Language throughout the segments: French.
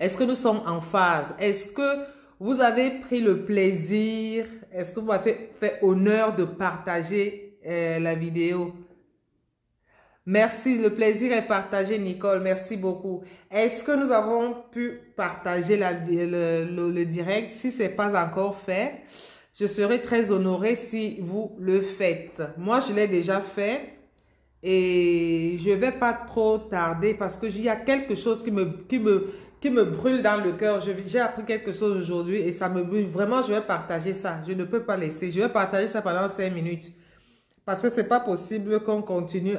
Est-ce que nous sommes en phase? Est-ce que vous avez pris le plaisir? Est-ce que vous avez fait honneur de partager la vidéo? Merci, le plaisir est partagé, Nicole. Merci beaucoup. Est-ce que nous avons pu partager le direct? Si ce n'est pas encore fait, je serai très honorée si vous le faites. Moi, je l'ai déjà fait et je ne vais pas trop tarder parce qu'il y a quelque chose qui me brûle dans le cœur. J'ai appris quelque chose aujourd'hui et ça me brûle. Vraiment, je vais partager ça. Je ne peux pas laisser. Je vais partager ça pendant 5 minutes parce que ce n'est pas possible qu'on continue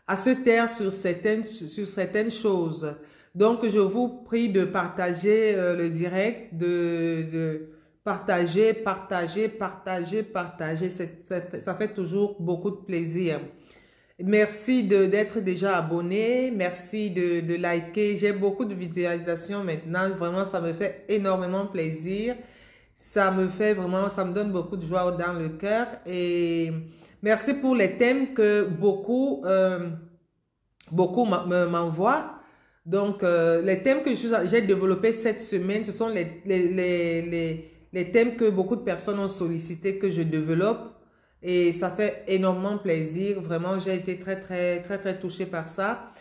à se taire sur certaines choses. Donc, je vous prie de partager le direct, de partager. Ça fait toujours beaucoup de plaisir. Merci d'être déjà abonné. Merci de liker. J'ai beaucoup de visualisations maintenant. Vraiment, ça me fait énormément plaisir. Ça me donne beaucoup de joie dans le cœur. Et merci pour les thèmes que beaucoup m'envoient. Donc, les thèmes que j'ai développés cette semaine, ce sont les thèmes que beaucoup de personnes ont sollicité que je développe. Et ça fait énormément plaisir. Vraiment, j'ai été très touchée par ça.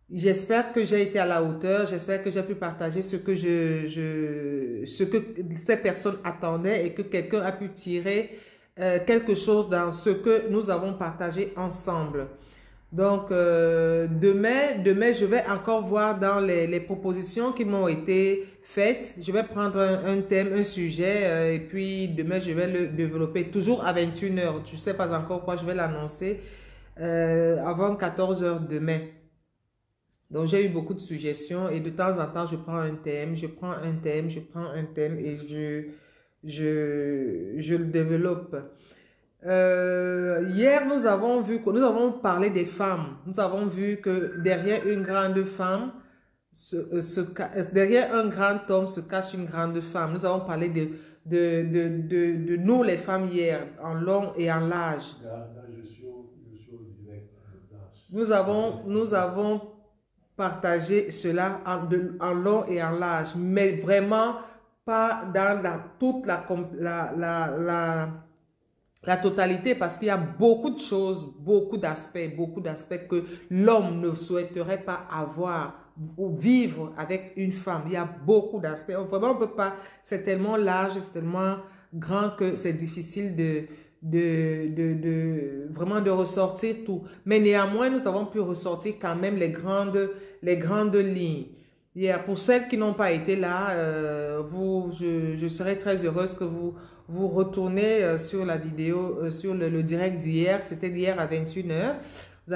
J'espère que j'ai été à la hauteur. J'espère que j'ai pu partager ce que ces personnes attendaient et que quelqu'un a pu tirer quelque chose dans ce que nous avons partagé ensemble. Donc, demain, je vais encore voir dans les propositions qui m'ont été faites. Je vais prendre un thème, un sujet, et puis demain, je vais le développer toujours à 21 h. Je ne sais pas encore quoi, je vais l'annoncer avant 14 h demain. Donc, j'ai eu beaucoup de suggestions et de temps en temps, je prends un thème et je le développe. Hier, nous avons parlé des femmes. Nous avons vu que derrière une grande femme, derrière un grand homme se cache une grande femme. Nous avons parlé de nous les femmes hier, en long et en large. Là, je suis au direct. Nous avons partagé cela en long et en large, mais vraiment pas dans toute la totalité, parce qu'il y a beaucoup de choses, beaucoup d'aspects que l'homme ne souhaiterait pas avoir ou vivre avec une femme. Il y a beaucoup d'aspects. Vraiment, on peut pas, c'est tellement large, c'est tellement grand que c'est difficile vraiment de ressortir tout. Mais néanmoins, nous avons pu ressortir quand même les grandes lignes. Pour celles qui n'ont pas été là, je serais très heureuse que vous retournez sur la vidéo, sur le direct d'hier. C'était d'hier à 21 h. Vous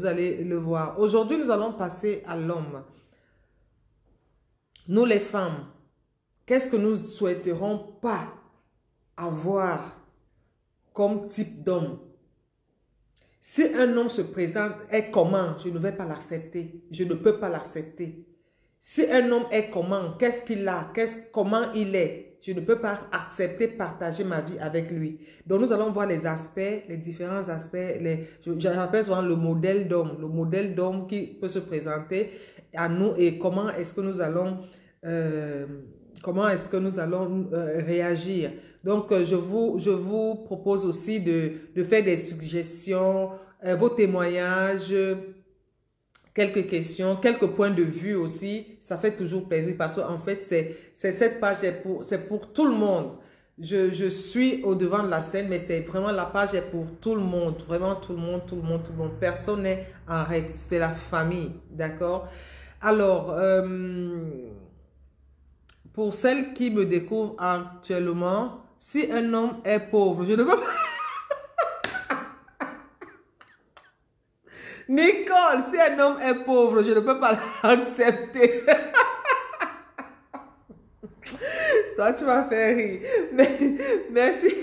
allez le voir. Aujourd'hui, nous allons passer à l'homme. Nous les femmes, qu'est-ce que nous souhaiterons pas avoir comme type d'homme? Si un homme se présente, est comment? Je ne vais pas l'accepter. Je ne peux pas l'accepter. Si un homme est comment? Qu'est-ce qu'il a? Comment il est? Je ne peux pas accepter, partager ma vie avec lui. Donc, nous allons voir les aspects, les différents aspects. J'appelle souvent le modèle d'homme. Le modèle d'homme qui peut se présenter à nous et comment est-ce que nous allons... réagir. Donc, je vous propose aussi de faire des suggestions, vos témoignages, quelques questions, quelques points de vue aussi. Ça fait toujours plaisir parce qu'en fait, cette page, c'est pour tout le monde. Je suis au devant de la scène, mais c'est vraiment la page est pour tout le monde. Vraiment tout le monde. Personne n'est en reste. C'est la famille, d'accord? Alors, pour celles qui me découvrent actuellement, si un homme est pauvre, je ne peux pas... Nicole, si un homme est pauvre, je ne peux pas l'accepter. Toi, tu m'as fait rire. Mais, merci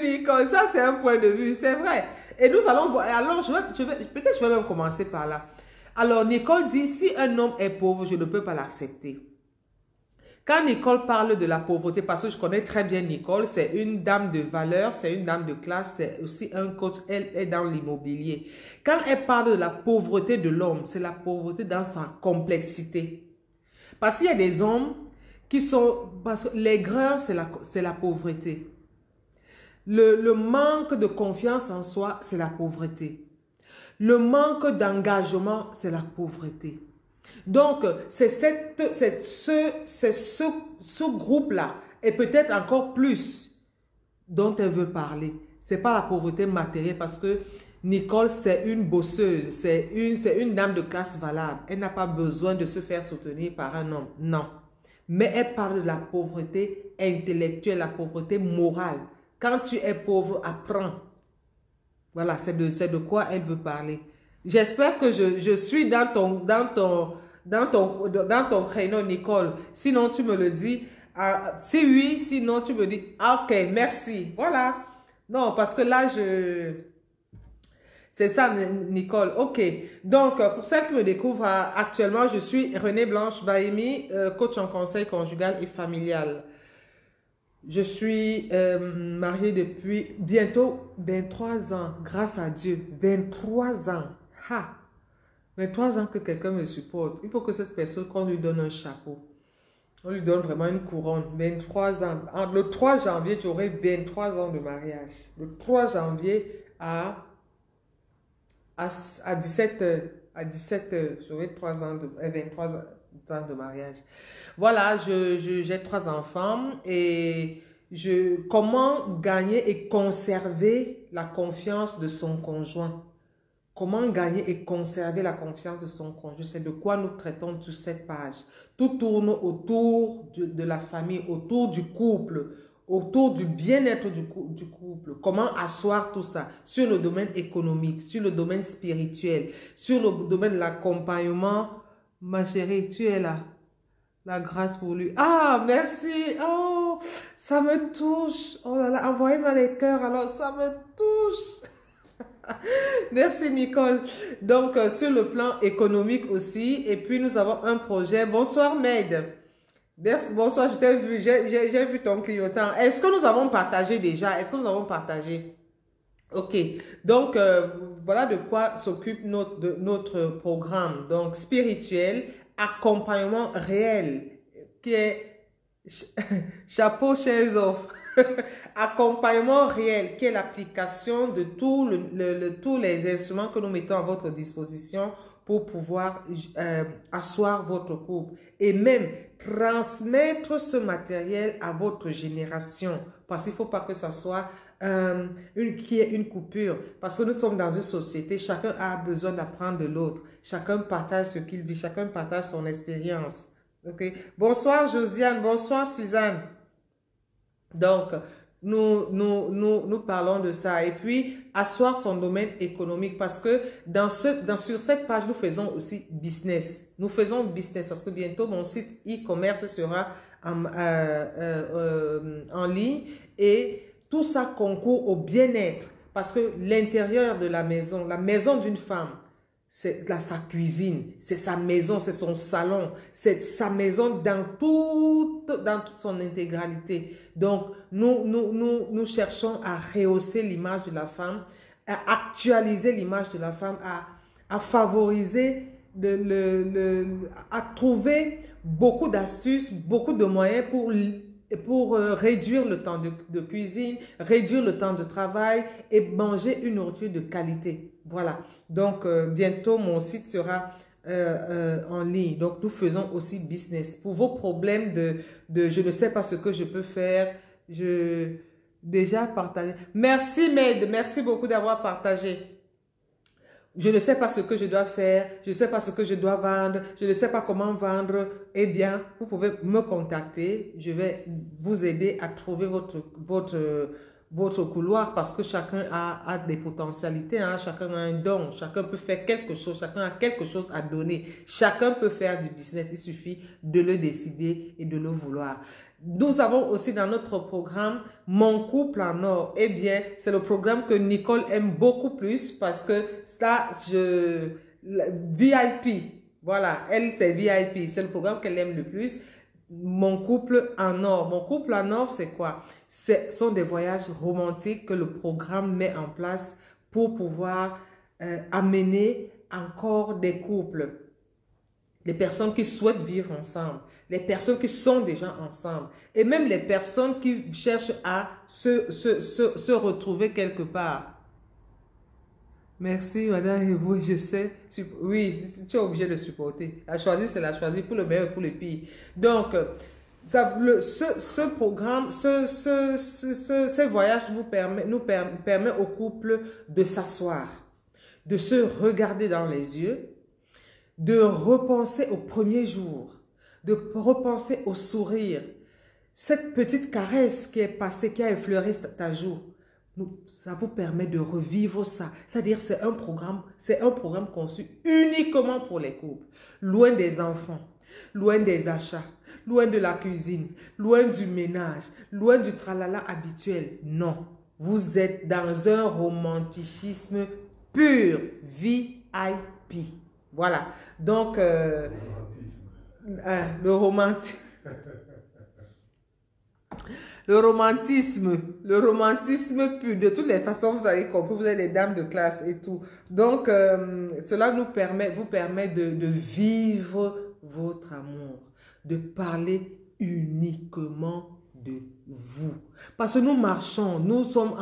Nicole. Ça, c'est un point de vue, c'est vrai. Et nous allons voir. Alors, peut-être je vais même commencer par là. Alors, Nicole dit, si un homme est pauvre, je ne peux pas l'accepter. Quand Nicole parle de la pauvreté, parce que je connais très bien Nicole, c'est une dame de valeur, c'est une dame de classe, c'est aussi un coach, elle est dans l'immobilier. Quand elle parle de la pauvreté de l'homme, c'est la pauvreté dans sa complexité. Parce qu'il y a des hommes qui sont... Parce que l'aigreur, c'est la pauvreté. Le manque de confiance en soi, c'est la pauvreté. Le manque d'engagement, c'est la pauvreté. Donc, c'est ce groupe-là, et peut-être encore plus, dont elle veut parler. Ce n'est pas la pauvreté matérielle, parce que Nicole, c'est une bosseuse, c'est une dame de classe valable. Elle n'a pas besoin de se faire soutenir par un homme, non. Mais elle parle de la pauvreté intellectuelle, la pauvreté morale. Quand tu es pauvre, apprends. Voilà, c'est de quoi elle veut parler. J'espère que je suis dans ton créneau, Nicole. Sinon, tu me le dis. Si oui, sinon, tu me dis, ah, ok, merci. Voilà. Non, parce que là, c'est ça, Nicole. Ok. Donc, pour celles qui me découvrent actuellement, je suis Renée Blanche Bahimi, coach en conseil conjugal et familial. Je suis mariée depuis bientôt 23 ans, grâce à Dieu. 23 ans. Ha! 23 ans que quelqu'un me supporte. Il faut que cette personne, qu'on lui donne un chapeau. On lui donne vraiment une couronne. 23 ans. Le 3 janvier, j'aurai 23 ans de mariage. Le 3 janvier à 17 heures. À 17 heures, j'aurai 23 ans de mariage. Voilà, j'ai 3 enfants et comment gagner et conserver la confiance de son conjoint. Comment gagner et conserver la confiance de son conjoint. C'est de quoi nous traitons sur cette page. Tout tourne autour de la famille, autour du couple, autour du bien-être du couple. Comment asseoir tout ça sur le domaine économique, sur le domaine spirituel, sur le domaine de l'accompagnement. Ma chérie, tu es là. La grâce pour lui. Ah, merci. Oh, ça me touche. Oh là là, envoyez-moi les cœurs. Alors, ça me touche. Merci Nicole. Donc, sur le plan économique aussi. Et puis, nous avons un projet. Bonsoir, Maid. Merci, bonsoir, je t'ai vu. J'ai vu ton clignotant. Est-ce que nous avons partagé déjà? Est-ce que nous avons partagé? Ok. Donc, voilà de quoi s'occupe notre programme. Donc, spirituel, accompagnement réel, qui est chapeau chez offre. Accompagnement réel, qui est l'application de tous les instruments que nous mettons à votre disposition pour pouvoir asseoir votre couple et même transmettre ce matériel à votre génération. Parce qu'il ne faut pas que ça soit qu'il y ait une coupure. Parce que nous sommes dans une société, chacun a besoin d'apprendre de l'autre. Chacun partage ce qu'il vit, chacun partage son expérience. Okay? Bonsoir Josiane, bonsoir Suzanne. Donc, nous parlons de ça. Et puis, asseoir son domaine économique parce que sur cette page, nous faisons aussi business. Nous faisons business parce que bientôt, mon site e-commerce sera en ligne et tout ça concourt au bien-être parce que l'intérieur de la maison d'une femme, c'est sa cuisine, c'est sa maison, c'est son salon, c'est sa maison dans toute son intégralité. Donc, nous cherchons à rehausser l'image de la femme, à actualiser l'image de la femme, à favoriser, à trouver beaucoup d'astuces, beaucoup de moyens pour réduire le temps de cuisine, réduire le temps de travail et manger une nourriture de qualité. Voilà. Donc, bientôt, mon site sera en ligne. Donc, nous faisons aussi business. Pour vos problèmes de je ne sais pas ce que je peux faire, déjà partagé. Merci, Maid. Merci beaucoup d'avoir partagé. Je ne sais pas ce que je dois faire, je ne sais pas ce que je dois vendre, je ne sais pas comment vendre. Eh bien, vous pouvez me contacter. Je vais vous aider à trouver votre couloir parce que chacun a des potentialités, hein? Chacun a un don, chacun peut faire quelque chose, chacun a quelque chose à donner. Chacun peut faire du business, il suffit de le décider et de le vouloir. Nous avons aussi dans notre programme Mon couple en or. Eh bien, c'est le programme que Nicole aime beaucoup plus parce que ça, VIP. Voilà, elle c'est VIP. C'est le programme qu'elle aime le plus. Mon couple en or. Mon couple en or, c'est quoi? Ce sont des voyages romantiques que le programme met en place pour pouvoir amener encore des couples. Les personnes qui souhaitent vivre ensemble, les personnes qui sont déjà ensemble et même les personnes qui cherchent à se retrouver quelque part. Merci, madame, et oui, je sais. Oui, tu es obligé de supporter. La choisir, c'est la choisir pour le meilleur et pour le pire. Donc, ce programme, ces voyages nous permet au couple de s'asseoir, de se regarder dans les yeux, de repenser au premier jour, de repenser au sourire. Cette petite caresse qui est passée, qui a effleuré ta joue, ça vous permet de revivre ça. C'est-à-dire c'est un programme conçu uniquement pour les couples. Loin des enfants, loin des achats, loin de la cuisine, loin du ménage, loin du tralala habituel. Non, vous êtes dans un romanticisme pur, VIP. Voilà, donc le romantisme. Le romantisme pur. De toutes les façons, vous avez compris, vous êtes les dames de classe et tout. Donc, cela vous permet de vivre votre amour, de parler uniquement de vous. Parce que nous marchons, nous sommes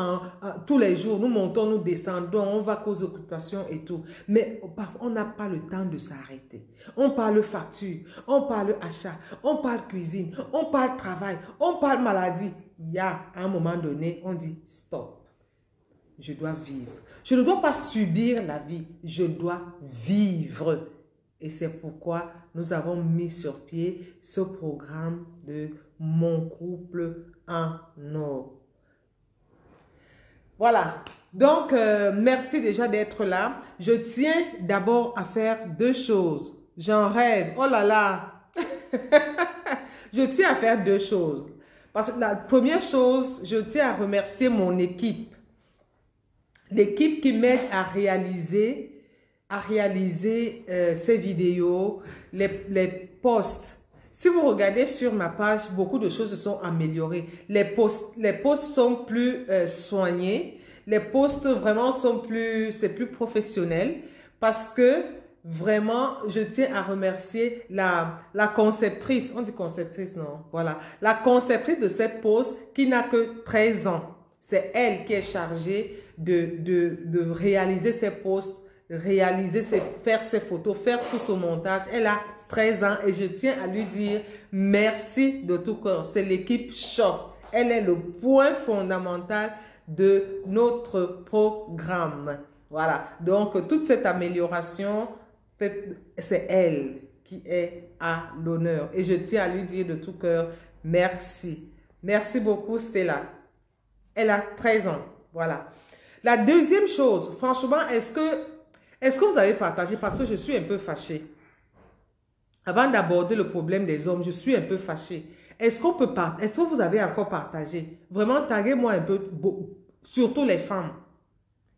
tous les jours, nous montons, nous descendons, on va qu'aux occupations et tout. Mais parfois, on n'a pas le temps de s'arrêter. On parle facture, on parle achat, on parle cuisine, on parle travail, on parle maladie. Il y a un moment donné, on dit stop. Je dois vivre. Je ne dois pas subir la vie, je dois vivre. Et c'est pourquoi nous avons mis sur pied ce programme de Mon couple en or. Voilà. Donc, merci déjà d'être là. Je tiens d'abord à faire deux choses. J'en rêve. Oh là là. Je tiens à faire deux choses. Parce que la première chose, je tiens à remercier mon équipe. L'équipe qui m'aide à réaliser ces vidéos, les posts. Si vous regardez sur ma page, beaucoup de choses se sont améliorées. Les posts sont plus soignés. Les posts vraiment c'est plus professionnel parce que vraiment, je tiens à remercier la conceptrice. On dit conceptrice, non? Voilà. La conceptrice de cette post qui n'a que 13 ans. C'est elle qui est chargée de réaliser ces posts, faire ses photos, faire tout son montage. Elle a 13 ans et je tiens à lui dire merci de tout cœur. C'est l'équipe Shop. Elle est le point fondamental de notre programme. Voilà. Donc, toute cette amélioration, c'est elle qui est à l'honneur. Et je tiens à lui dire de tout cœur merci. Merci beaucoup, Stella. Elle a 13 ans. Voilà. La deuxième chose, franchement, est-ce que vous avez partagé? Parce que je suis un peu fâchée. Avant d'aborder le problème des hommes, je suis un peu fâchée. Est-ce que vous avez encore partagé? Vraiment, taguez-moi un peu, surtout les femmes.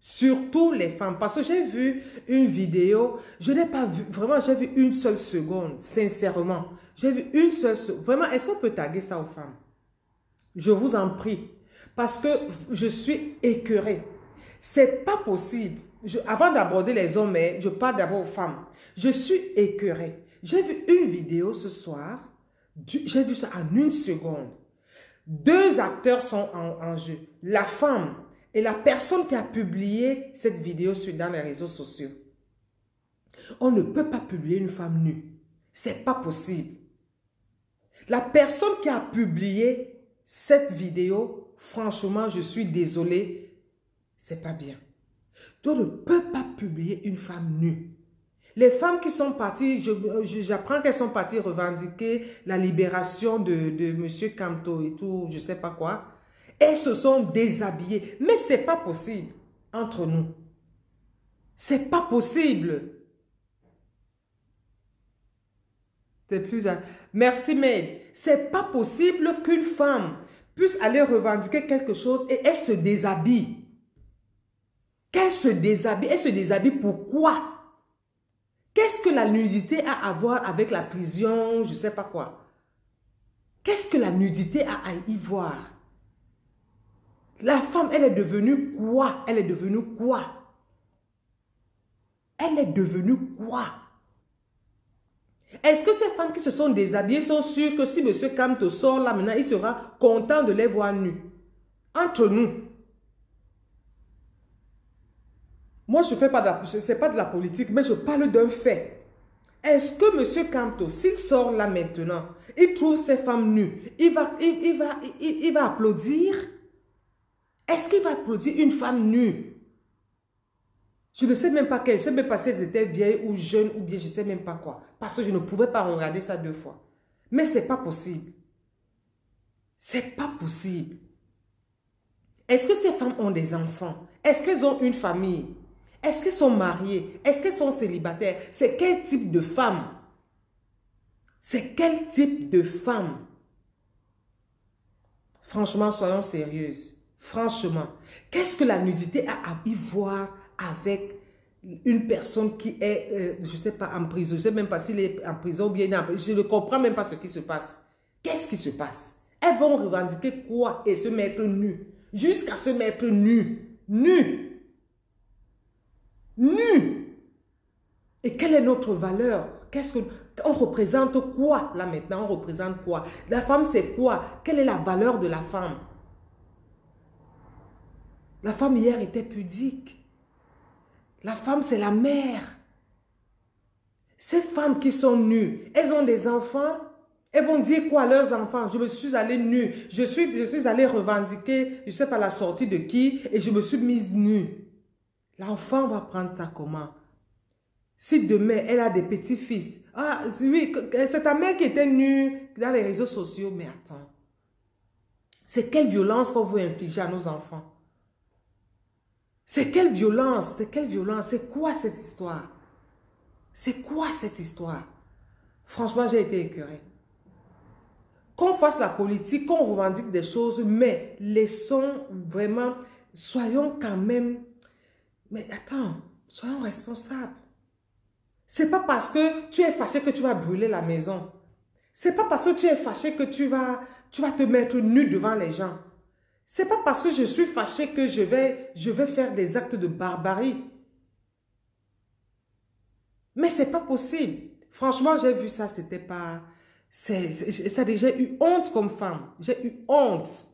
Surtout les femmes. Parce que j'ai vu une vidéo, je n'ai pas vu, vraiment, j'ai vu une seule seconde, sincèrement. J'ai vu une seule seconde. Vraiment, est-ce qu'on peut taguer ça aux femmes? Je vous en prie. Parce que je suis écœurée. C'est pas possible. Avant d'aborder les hommes, je parle d'abord aux femmes. Je suis écœurée. J'ai vu une vidéo ce soir. J'ai vu ça en une seconde. Deux acteurs sont en jeu. La femme et la personne qui a publié cette vidéo dans les réseaux sociaux. On ne peut pas publier une femme nue. C'est pas possible. La personne qui a publié cette vidéo, franchement, je suis désolée, c'est pas bien. On ne peut pas publier une femme nue. Les femmes qui sont parties, j'apprends qu'elles sont parties revendiquer la libération de M. Kamto et tout, je sais pas quoi. Elles se sont déshabillées. Mais c'est pas possible entre nous. C'est pas possible. C'est plus... Merci, Maid. C'est pas possible qu'une femme puisse aller revendiquer quelque chose et elle se déshabille. Qu'elle se déshabille. Elle se déshabille pourquoi? Qu'est-ce que la nudité a à voir avec la prison, je ne sais pas quoi? Qu'est-ce que la nudité a à y voir? La femme, elle est devenue quoi? Elle est devenue quoi? Elle est devenue quoi? Est-ce que ces femmes qui se sont déshabillées sont sûres que si M. Kamto sort là maintenant, il sera content de les voir nues? Entre nous. Moi, je ne fais pas de la politique, mais je parle d'un fait. Est-ce que M. Kamto, s'il sort là maintenant, il trouve ces femmes nues, il va applaudir? Est-ce qu'il va applaudir une femme nue? Je ne sais même pas quelle. Je ne sais même pas si elles étaient vieilles ou jeunes ou bien je ne sais même pas quoi. Parce que je ne pouvais pas regarder ça 2 fois. Mais ce n'est pas possible. C'est pas possible. Est-ce que ces femmes ont des enfants? Est-ce qu'elles ont une famille? Est-ce qu'elles sont mariées? Est-ce qu'elles sont célibataires? C'est quel type de femme? C'est quel type de femme? Franchement, soyons sérieuses. Franchement, qu'est-ce que la nudité a à y voir avec une personne qui est, je ne sais pas, en prison? Je ne sais même pas s'il est en prison ou bien en prison. Je ne comprends même pas ce qui se passe. Qu'est-ce qui se passe? Elles vont revendiquer quoi et se mettre nues? Jusqu'à se mettre nues. Nues. Nues. Et quelle est notre valeur? On représente quoi là maintenant? On représente quoi? La femme, c'est quoi? Quelle est la valeur de la femme? La femme hier était pudique. La femme, c'est la mère. Ces femmes qui sont nues, elles ont des enfants. Elles vont dire quoi à leurs enfants? Je me suis allée nue. Je suis allée revendiquer, je ne sais pas la sortie de qui, et je me suis mise nue. L'enfant va prendre ça comment? Si demain, elle a des petits-fils. Ah oui, c'est ta mère qui était nue dans les réseaux sociaux. Mais attends. C'est quelle violence qu'on veut infliger à nos enfants? C'est quelle violence? C'est quelle violence? C'est quoi cette histoire? C'est quoi cette histoire? Franchement, j'ai été écœurée. Qu'on fasse la politique, qu'on revendique des choses, mais laissons vraiment, soyons quand même... Mais attends, soyons responsables. C'est pas parce que tu es fâché que tu vas brûler la maison. C'est pas parce que tu es fâché que tu vas te mettre nu devant les gens. C'est pas parce que je suis fâché que je vais faire des actes de barbarie. Mais c'est pas possible. Franchement, j'ai vu ça, c'était pas... J'ai eu honte comme femme. J'ai eu honte.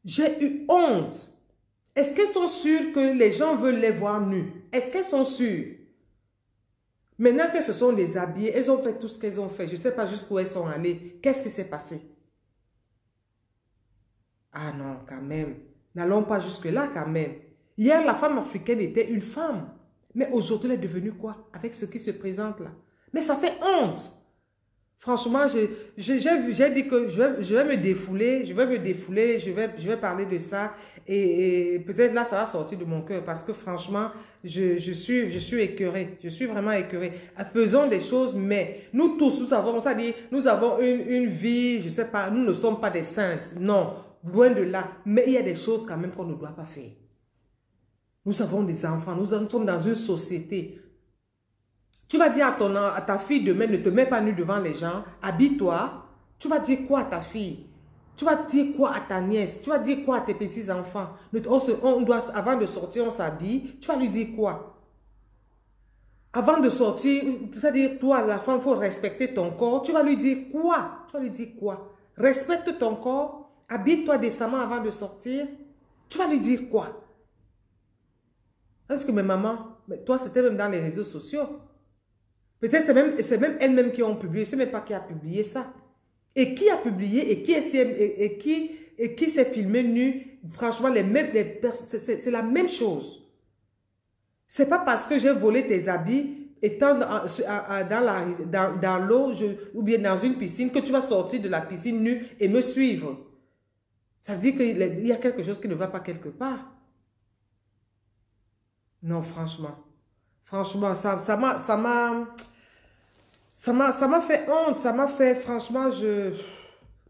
J'ai eu honte. Est-ce qu'elles sont sûres que les gens veulent les voir nus? Est-ce qu'elles sont sûres? Maintenant qu'elles se sont déshabillées, elles ont fait tout ce qu'elles ont fait. Je ne sais pas jusqu'où elles sont allées. Qu'est-ce qui s'est passé? Ah non, quand même. N'allons pas jusque-là quand même. Hier, la femme africaine était une femme. Mais aujourd'hui, elle est devenue quoi? Avec ce qui se présente là. Mais ça fait honte. Franchement, j'ai dit que je vais me défouler, je vais parler de ça. Et peut-être là, ça va sortir de mon cœur. Parce que franchement, je suis écœurée. Je suis vraiment écœurée. Faisons des choses, mais nous tous, nous avons une vie, je ne sais pas, nous ne sommes pas des saintes. Non, loin de là. Mais il y a des choses quand même qu'on ne doit pas faire. Nous avons des enfants, nous sommes dans une société. Tu vas dire à ta fille demain, ne te mets pas nue devant les gens, habille-toi. Tu vas dire quoi à ta fille? Tu vas dire quoi à ta nièce? Tu vas dire quoi à tes petits-enfants? Avant de sortir, on s'habille. Tu vas lui dire quoi? Avant de sortir, c'est-à-dire toi, la femme, il faut respecter ton corps. Tu vas lui dire quoi? Tu vas lui dire quoi? Respecte ton corps, habille-toi décemment avant de sortir. Tu vas lui dire quoi? Parce que mes mamans, toi, c'était même dans les réseaux sociaux. Peut-être c'est même elles-mêmes qui ont publié. Je ne sais même pas qui a publié ça. Et qui a publié et qui s'est filmé nu. Franchement, c'est la même chose. Ce n'est pas parce que j'ai volé tes habits étant dans l'eau ou bien dans une piscine que tu vas sortir de la piscine nu et me suivre. Ça veut dire qu'il y a quelque chose qui ne va pas quelque part. Non, franchement. Franchement, ça m'a fait honte. Ça m'a fait, franchement,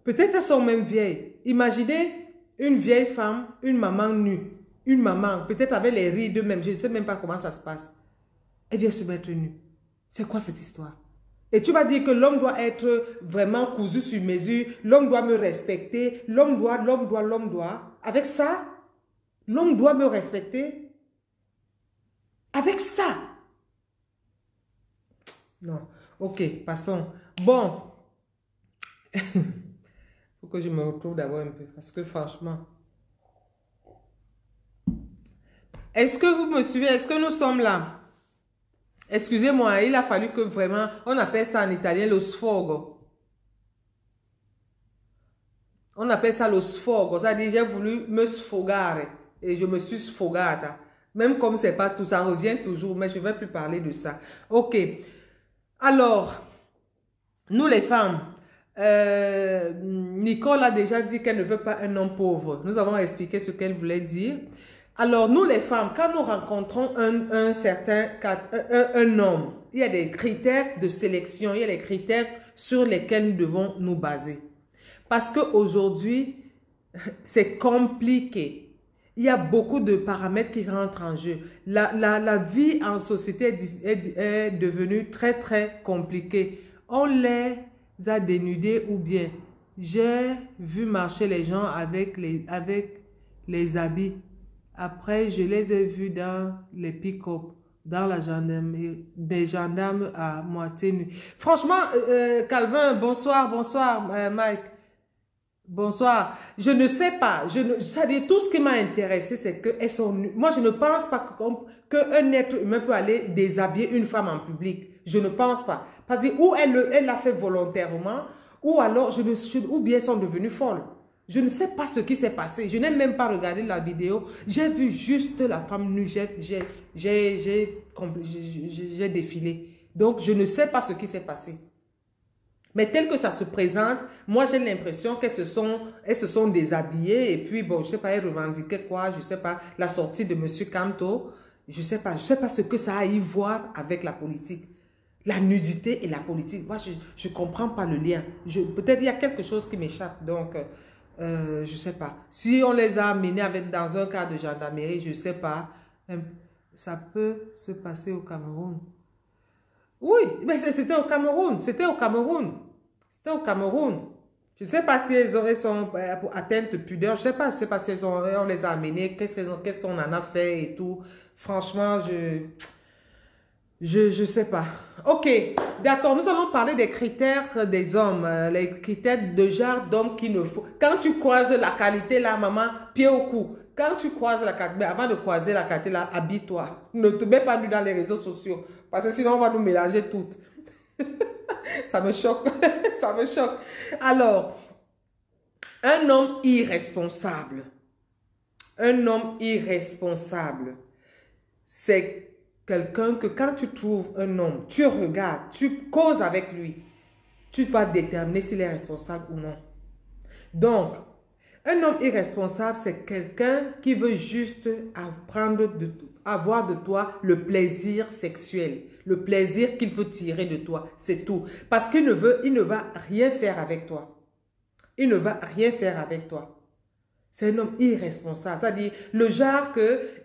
peut-être elles sont même vieilles. Imaginez une vieille femme, une maman nue. Une maman, peut-être avec les rides même. Je ne sais même pas comment ça se passe. Elle vient se mettre nue. C'est quoi cette histoire? Et tu vas dire que l'homme doit être vraiment cousu sur mesure, l'homme doit me respecter, l'homme doit. Avec ça, l'homme doit me respecter. Avec ça. Non. Ok, passons. Bon. Faut que je me retrouve d'abord un peu. Parce que franchement. Est-ce que vous me suivez? Est-ce que nous sommes là? Excusez-moi, il a fallu que vraiment, on appelle ça en italien lo sfogo. On appelle ça lo sfogo. Ça dit, j'ai voulu me sfogare. Et je me suis sfogata. Même comme c'est pas tout, ça revient toujours, mais je ne vais plus parler de ça. Ok. Alors, nous les femmes, Nicole a déjà dit qu'elle ne veut pas un homme pauvre. Nous avons expliqué ce qu'elle voulait dire. Alors, nous les femmes, quand nous rencontrons un homme, il y a des critères de sélection, il y a des critères sur lesquels nous devons nous baser. Parce qu'aujourd'hui, c'est compliqué. Il y a beaucoup de paramètres qui rentrent en jeu. La vie en société est devenue très, très compliquée. On les a dénudés ou bien j'ai vu marcher les gens avec les habits. Après, je les ai vus dans les pick-up, dans la gendarmerie, des gendarmes à moitié nus. Franchement, Calvin, bonsoir, Mike. Bonsoir. Je ne sais pas. C'est-à-dire, tout ce qui m'a intéressé, c'est qu'elles sont nues. Moi, je ne pense pas qu'un être humain peut aller déshabiller une femme en public. Je ne pense pas. Parce que ou elle l'a fait volontairement, ou alors, ou bien elles sont devenues folles. Je ne sais pas ce qui s'est passé. Je n'ai même pas regardé la vidéo. J'ai vu juste la femme nue. J'ai défilé. Donc, je ne sais pas ce qui s'est passé. Mais tel que ça se présente, moi j'ai l'impression qu'elles se sont déshabillées et puis bon, je sais pas, elles revendiquaient quoi, je sais pas, la sortie de M. Camto, je sais pas ce que ça a à y voir avec la politique. La nudité et la politique, moi je comprends pas le lien. Peut-être il y a quelque chose qui m'échappe, donc je sais pas. Si on les a amenés dans un cas de gendarmerie, je sais pas, ça peut se passer au Cameroun. Oui, mais c'était au Cameroun, c'était au Cameroun. C'était au Cameroun. Je ne sais pas si elles sont atteintes de pudeur. Je ne sais pas si on les a amenées. Qu'est-ce qu'on en a fait et tout. Franchement, je sais pas. Ok, d'accord. Nous allons parler des critères des hommes. Les critères de genre d'homme qu'il ne faut. Quand tu croises la qualité là, maman, pied au cou. Quand tu croises la qualité, avant de croiser la qualité là, habille-toi. Ne te mets pas nu dans les réseaux sociaux. Parce que sinon, on va nous mélanger toutes. Ça me choque. Ça me choque. Alors, un homme irresponsable. Un homme irresponsable, c'est quelqu'un que quand tu trouves un homme, tu regardes, tu causes avec lui, tu vas déterminer s'il est responsable ou non. Donc, un homme irresponsable, c'est quelqu'un qui veut juste avoir de toi le plaisir sexuel, le plaisir qu'il veut tirer de toi, c'est tout. Parce qu'il ne va rien faire avec toi. Il ne va rien faire avec toi. C'est un homme irresponsable, c'est-à-dire le genre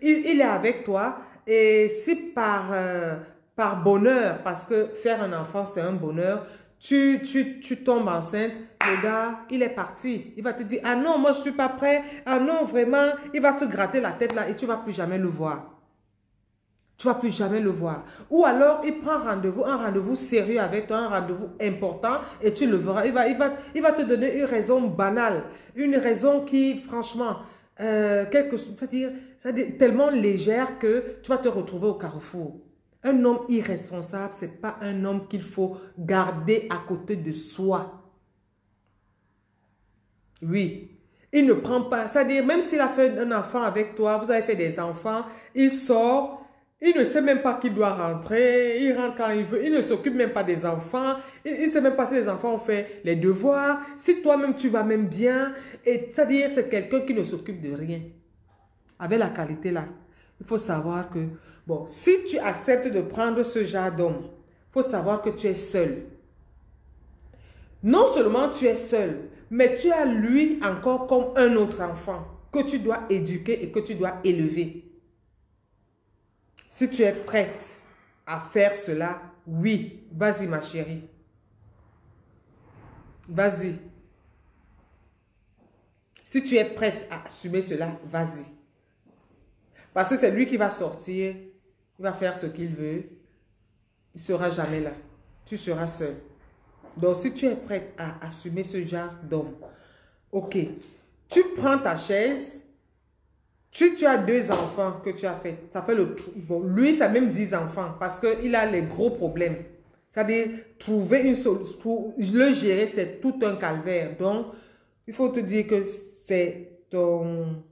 il est avec toi et si par bonheur, parce que faire un enfant c'est un bonheur, tu tombes enceinte, le gars, il est parti. Il va te dire, ah non, moi je ne suis pas prêt. Ah non, vraiment, il va te gratter la tête là et tu ne vas plus jamais le voir. Tu ne vas plus jamais le voir. Ou alors, il prend rendez-vous, un rendez-vous sérieux avec toi, un rendez-vous important et tu le verras. Il va te donner une raison banale, une raison qui, franchement, c'est-à-dire tellement légère que tu vas te retrouver au carrefour. Un homme irresponsable, ce n'est pas un homme qu'il faut garder à côté de soi. Oui. Il ne prend pas, c'est-à-dire même s'il a fait un enfant avec toi, vous avez fait des enfants, il sort, il ne sait même pas qu'il doit rentrer, il rentre quand il veut, il ne s'occupe même pas des enfants, il ne sait même pas si les enfants ont fait les devoirs, si toi-même tu vas même bien, c'est-à-dire c'est quelqu'un qui ne s'occupe de rien. Avec la qualité là, il faut savoir que, bon, si tu acceptes de prendre ce genre d'homme, il faut savoir que tu es seul. Non seulement tu es seul, mais tu as lui encore comme un autre enfant que tu dois éduquer et que tu dois élever. Si tu es prête à faire cela, oui, vas-y ma chérie. vas-y. Si tu es prête à assumer cela, vas-y. Parce que c'est lui qui va sortir, il va faire ce qu'il veut, il ne sera jamais là. Tu seras seul. Donc, si tu es prête à assumer ce genre d'homme, ok, tu prends ta chaise, tu as 2 enfants que tu as fait, ça fait le... Bon, lui, ça a même 10 enfants parce qu'il a les gros problèmes. C'est-à-dire, trouver une solution, le gérer, c'est tout un calvaire. Donc, il faut te dire que c'est ton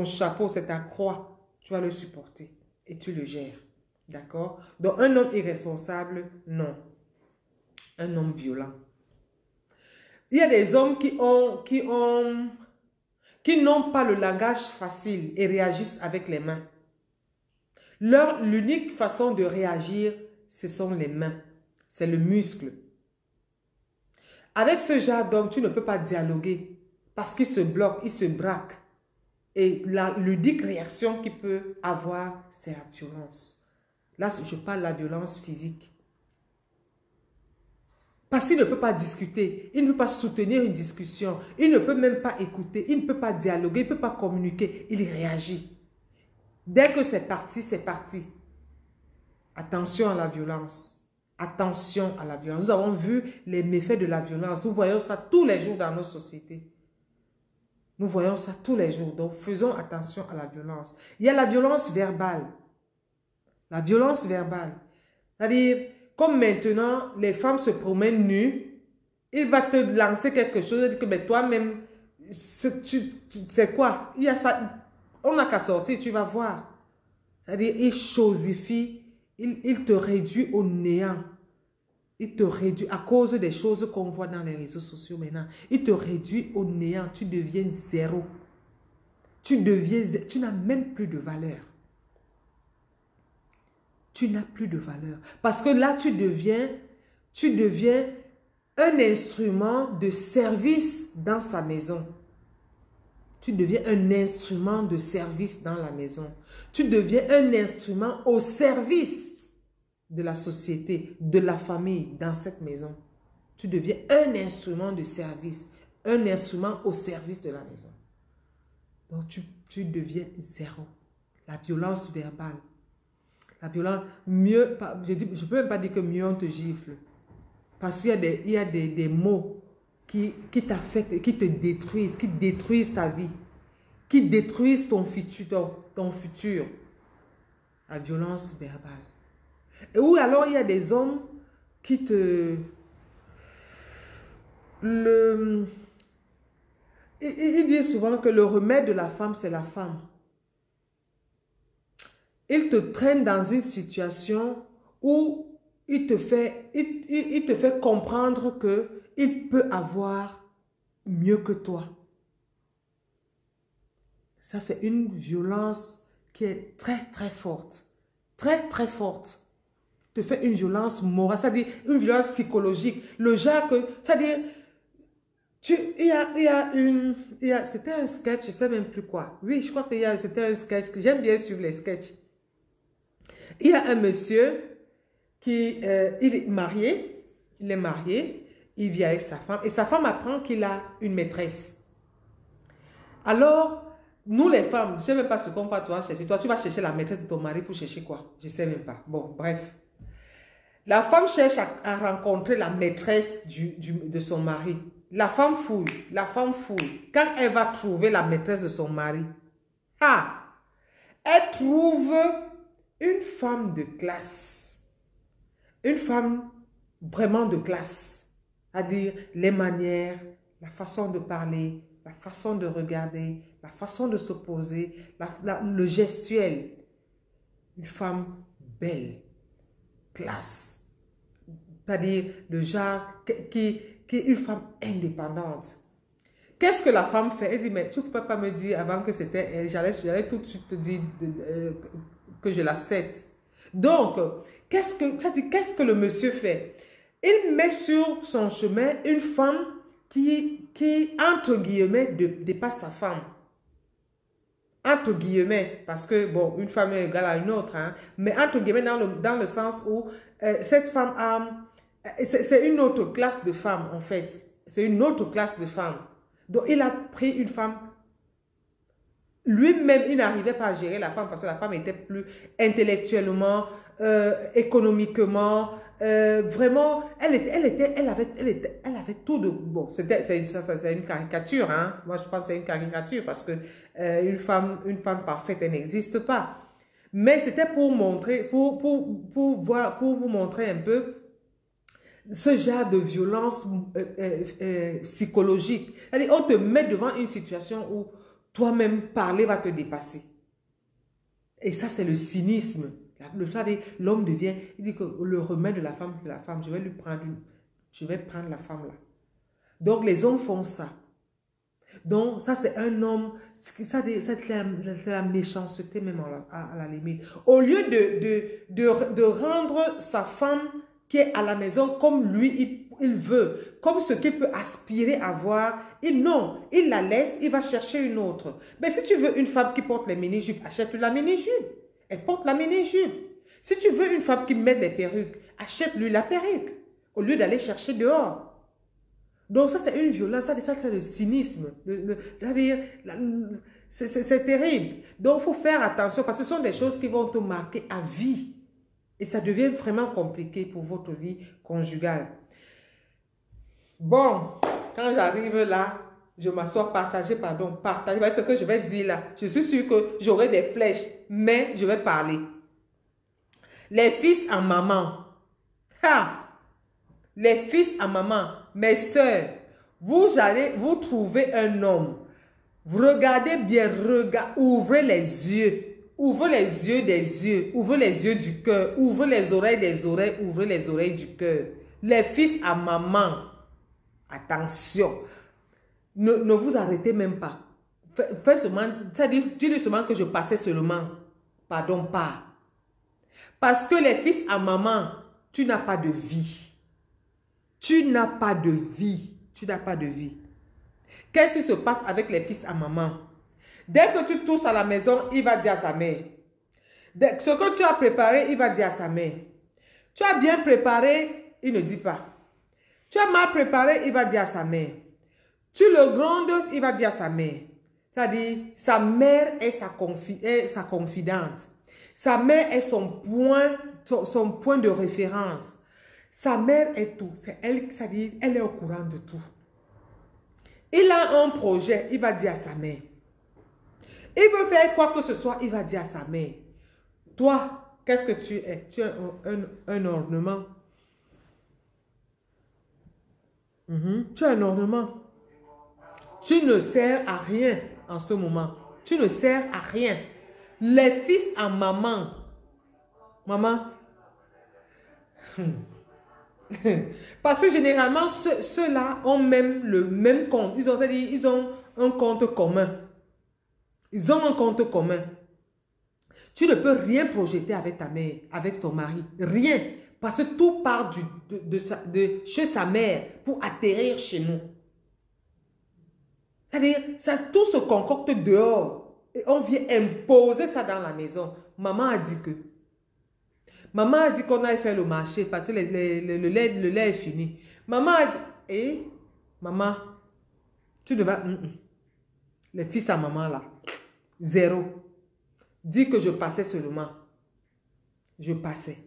chapeau, c'est ta croix. Tu vas le supporter et tu le gères. D'accord? Donc, un homme irresponsable, non. Un homme violent. Il y a des hommes qui n'ont pas le langage facile et réagissent avec les mains. L'unique façon de réagir, ce sont les mains. C'est le muscle. Avec ce genre d'homme, tu ne peux pas dialoguer parce qu'il se bloque, il se braque. Et l'unique réaction qu'il peut avoir, c'est la violence. Là, je parle de la violence physique. Parce qu'il ne peut pas discuter, il ne peut pas soutenir une discussion, il ne peut même pas écouter, il ne peut pas dialoguer, il ne peut pas communiquer, il réagit. Dès que c'est parti, c'est parti. Attention à la violence. Attention à la violence. Nous avons vu les méfaits de la violence. Nous voyons ça tous les jours dans nos sociétés. Nous voyons ça tous les jours. Donc, faisons attention à la violence. Il y a la violence verbale. La violence verbale. C'est-à-dire, comme maintenant, les femmes se promènent nues, il va te lancer quelque chose et dire que mais toi-même, c'est quoi? Il y a ça, on n'a qu'à sortir, tu vas voir. C'est-à-dire, il chosifie, il te réduit au néant. Il te réduit à cause des choses qu'on voit dans les réseaux sociaux maintenant. Il te réduit au néant, tu deviens zéro. Tu n'as même plus de valeur. Tu n'as plus de valeur. Parce que là, tu deviens un instrument de service dans sa maison. Tu deviens un instrument de service dans la maison. Tu deviens un instrument au service de la société, de la famille dans cette maison. Tu deviens un instrument de service, un instrument au service de la maison. Donc, tu deviens zéro. La violence verbale. La violence, mieux, je ne peux même pas dire que mieux on te gifle. Parce qu'il y a des mots qui t'affectent, qui te détruisent, qui détruisent ta vie, qui détruisent ton futur. La violence verbale. Et ou alors il y a des hommes qui te... Il dit souvent que le remède de la femme, c'est la femme. Il te traîne dans une situation où il te fait comprendre qu'il peut avoir mieux que toi. Ça, c'est une violence qui est très, très forte. Très, très forte. Te fait une violence morale, c'est-à-dire une violence psychologique. Le genre que, c'est-à-dire, c'était un sketch, je ne sais même plus quoi. Oui, je crois que c'était un sketch, j'aime bien suivre les sketchs. Il y a un monsieur qui, il est marié, il vit avec sa femme, et sa femme apprend qu'il a une maîtresse. Alors, nous les femmes, je ne sais même pas ce qu'on va chercher. Toi, tu vas chercher la maîtresse de ton mari pour chercher quoi? Je ne sais même pas. Bon, bref. La femme cherche à rencontrer la maîtresse de son mari. La femme fouille. Quand elle va trouver la maîtresse de son mari, elle trouve une femme de classe. Une femme vraiment de classe. C'est-à-dire les manières, la façon de parler, la façon de regarder, la façon de se poser, le gestuel. Une femme belle, classe. C'est-à-dire le genre qui est une femme indépendante. Qu'est-ce que la femme fait? Elle dit, mais tu ne peux pas me dire avant que c'était elle. J'allais tout de suite te dire que je l'accepte. Donc, qu'est-ce que le monsieur fait? Il met sur son chemin une femme qui entre guillemets, dépasse sa femme. Entre guillemets, parce que, bon, une femme est égale à une autre, hein, mais entre guillemets dans le sens où cette femme a... C'est une autre classe de femmes, en fait. c'est une autre classe de femmes. Donc, il a pris une femme. Lui-même, il n'arrivait pas à gérer la femme parce que la femme était plus intellectuellement, économiquement, vraiment, elle avait tout de... Bon, c'est une caricature, hein. Moi, je pense que c'est une caricature parce que une femme parfaite, elle n'existe pas. Mais c'était pour montrer, pour vous montrer un peu ce genre de violence psychologique. C'est-à-dire, on te met devant une situation où toi-même parler va te dépasser. Et ça, c'est le cynisme. L'homme devient, il dit que le remède de la femme, c'est la femme. Je vais prendre la femme là. Donc, les hommes font ça. Donc, ça, c'est un homme, c'est la méchanceté même à la limite. Au lieu de rendre sa femme qui est à la maison comme lui, il veut, comme ce qu'il peut aspirer à voir, non, il la laisse, il va chercher une autre. Mais si tu veux une femme qui porte les mini-jupes, achète-lui la mini-jupe. Elle porte la mini-jupe. Si tu veux une femme qui met les perruques, achète-lui la perruque, au lieu d'aller chercher dehors. Donc ça, c'est une violence, ça c'est le cynisme. C'est terrible. Donc, il faut faire attention parce que ce sont des choses qui vont te marquer à vie. Et ça devient vraiment compliqué pour votre vie conjugale. Bon, quand j'arrive là, je m'assois partager. Ce que je vais dire là. Je suis sûre que j'aurai des flèches, mais je vais parler. Les fils en maman. Les fils à maman, mes soeurs, vous trouver un homme. Vous regardez bien, ouvrez les yeux. Ouvrez les yeux des yeux. Ouvrez les yeux du cœur. Ouvrez les oreilles des oreilles. Ouvrez les oreilles du cœur. Les fils à maman. Attention. Ne vous arrêtez même pas. Faites seulement, dis-lui seulement que je passais seulement. Pardon, pas. Parce que les fils à maman, tu n'as pas de vie. Tu n'as pas de vie. Tu n'as pas de vie. Qu'est-ce qui se passe avec les fils à maman? Dès que tu tousses à la maison, il va dire à sa mère. Ce que tu as préparé, il va dire à sa mère. Tu as bien préparé, il ne dit pas. Tu as mal préparé, il va dire à sa mère. Tu le grondes, il va dire à sa mère. C'est-à-dire, sa mère est sa confidente. Sa mère est son point de référence. Sa mère est tout. C'est elle, c'est-à-dire, elle est au courant de tout. Il a un projet, il va dire à sa mère. Il veut faire quoi que ce soit, il va dire à sa mère. Toi, qu'est-ce que tu es? Tu es un ornement. Tu es un ornement. Tu ne sers à rien en ce moment. Tu ne sers à rien. Les fils à maman. Maman. Parce que généralement, ceux-là ont même le même compte. Ils ont un compte commun. Ils ont un compte commun. Tu ne peux rien projeter avec ta mère, avec ton mari. Rien. Parce que tout part de chez sa mère pour atterrir chez nous. C'est-à-dire, tout se concocte dehors. Et on vient imposer ça dans la maison. Maman a dit que. Maman a dit qu'on aille faire le marché parce que le lait est fini. Maman a dit, maman, tu devais... Les fils à maman là, zéro. Dis que je passais seulement. Je passais.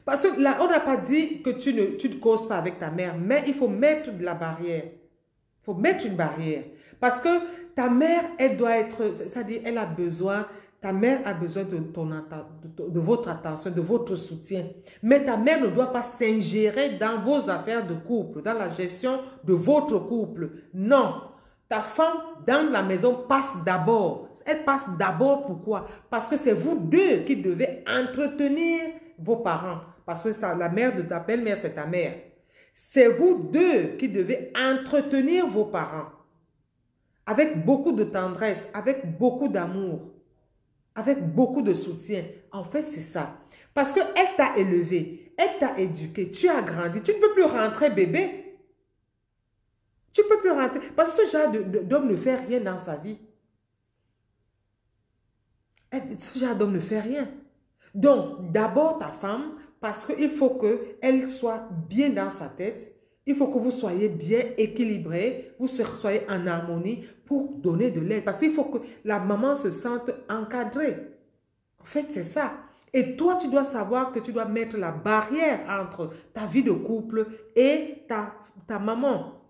Parce que là, on n'a pas dit que tu ne causes pas avec ta mère, mais il faut mettre de la barrière. Il faut mettre une barrière. Parce que ta mère, elle doit être... C'est-à-dire, elle a besoin... Ta mère a besoin de votre attention, de votre soutien. Mais ta mère ne doit pas s'ingérer dans vos affaires de couple, dans la gestion de votre couple. Non. Ta femme, dans la maison, passe d'abord. Elle passe d'abord pourquoi? Parce que c'est vous deux qui devez entretenir vos parents. Parce que la mère de ta belle-mère, c'est ta mère. C'est vous deux qui devez entretenir vos parents. Avec beaucoup de tendresse, avec beaucoup d'amour. Avec beaucoup de soutien. En fait, c'est ça. Parce qu'elle t'a élevé, elle t'a éduqué, tu as grandi. Tu ne peux plus rentrer bébé. Tu ne peux plus rentrer. Parce que ce genre d'homme ne fait rien dans sa vie. Ce genre d'homme ne fait rien. Donc, d'abord ta femme, parce qu'il faut qu'elle soit bien dans sa tête. Il faut que vous soyez bien équilibrés, vous soyez en harmonie pour donner de l'aide. Parce qu'il faut que la maman se sente encadrée. En fait, c'est ça. Et toi, tu dois savoir que tu dois mettre la barrière entre ta vie de couple et ta maman.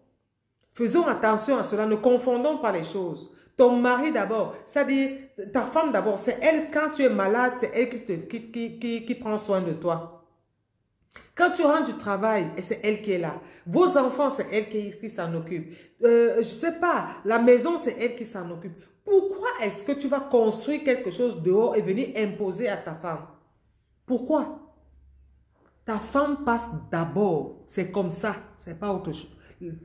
Faisons attention à cela, ne confondons pas les choses. Ton mari d'abord, c'est-à-dire ta femme d'abord, c'est elle, quand tu es malade, c'est elle qui prend soin de toi. Quand tu rentres du travail, c'est elle qui est là. Vos enfants, c'est elle qui s'en occupe. Je ne sais pas, la maison, c'est elle qui s'en occupe. Pourquoi est-ce que tu vas construire quelque chose dehors et venir imposer à ta femme? Pourquoi? Ta femme passe d'abord. C'est comme ça. C'est pas autre chose.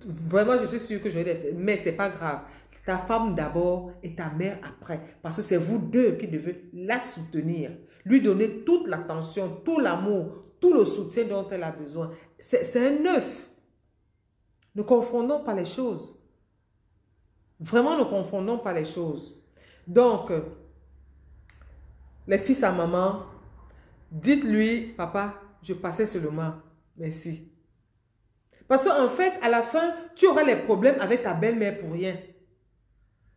Vraiment, je suis sûre que je vais le faire, mais c'est pas grave. Ta femme d'abord et ta mère après. Parce que c'est vous deux qui devez la soutenir. Lui donner toute l'attention, tout l'amour, tout le soutien dont elle a besoin. C'est un œuf. Ne confondons pas les choses. Vraiment, ne confondons pas les choses. Donc, les fils à maman, dites-lui, papa, je passais seulement. Merci. Parce qu'en fait, à la fin, tu auras les problèmes avec ta belle-mère pour rien.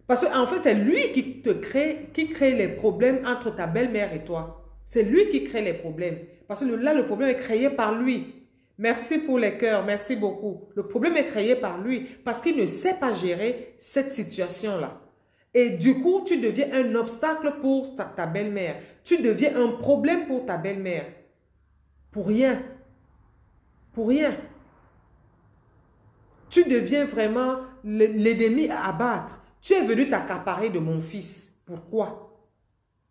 Parce qu'en fait, c'est lui qui crée les problèmes entre ta belle-mère et toi. C'est lui qui crée les problèmes. Parce que là, le problème est créé par lui. Merci pour les cœurs, merci beaucoup. Le problème est créé par lui parce qu'il ne sait pas gérer cette situation-là. Et du coup, tu deviens un obstacle pour ta belle-mère. Tu deviens un problème pour ta belle-mère. Pour rien. Pour rien. Tu deviens vraiment l'ennemi à abattre. Tu es venu t'accaparer de mon fils. Pourquoi?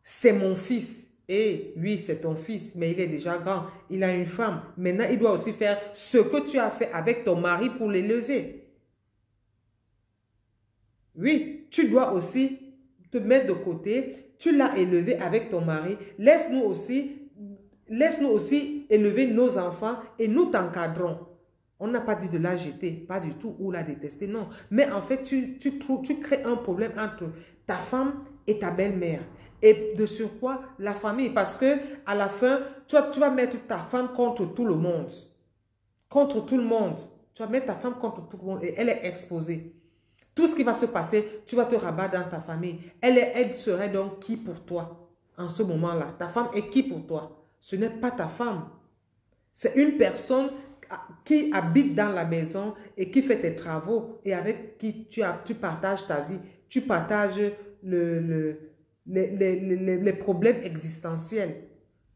C'est mon fils. Et oui, c'est ton fils, mais il est déjà grand. Il a une femme. Maintenant, il doit aussi faire ce que tu as fait avec ton mari pour l'élever. Oui, tu dois aussi te mettre de côté. Tu l'as élevé avec ton mari. Laisse-nous aussi élever nos enfants et nous t'encadrons. On n'a pas dit de la jeter, pas du tout, ou la détester, non. Mais en fait, tu crées un problème entre ta femme et ta belle-mère. Et de surcroît, la famille. Parce que à la fin, tu vas mettre ta femme contre tout le monde. Contre tout le monde. Tu vas mettre ta femme contre tout le monde et elle est exposée. Tout ce qui va se passer, tu vas te rabattre dans ta famille. Elle serait donc qui pour toi en ce moment-là? Ta femme est qui pour toi? Ce n'est pas ta femme. C'est une personne qui habite dans la maison et qui fait tes travaux et avec qui tu partages ta vie. Tu partages les problèmes existentiels.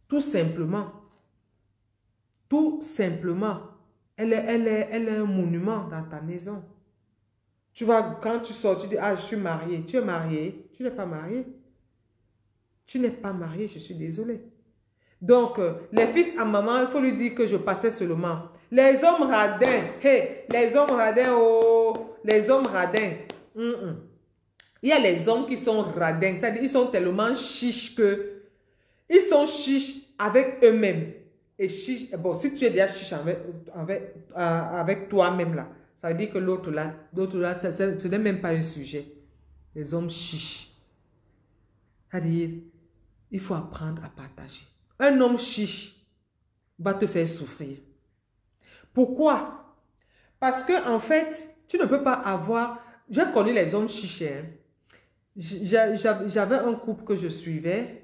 Tout simplement. Tout simplement. Elle est un monument dans ta maison. Tu vois, quand tu sors, tu dis, ah, je suis mariée. Tu es mariée. Tu n'es pas mariée. Tu n'es pas mariée, je suis désolée. Donc, les fils à maman, il faut lui dire que je passais seulement. Les hommes radins, hey, les hommes radins, oh, les hommes radins. Il y a les hommes qui sont radins, c'est-à-dire ils sont tellement chiches que ils sont chiches avec eux-mêmes. Et chiche, bon, si tu es déjà chiche avec toi-même là, ça veut dire que l'autre là, ce n'est même pas un sujet. Les hommes chiches. C'est-à-dire, il faut apprendre à partager. Un homme chiche va te faire souffrir. Pourquoi? Parce que en fait, tu ne peux pas avoir... J'ai connu les hommes chiches. Hein. J'avais un couple que je suivais.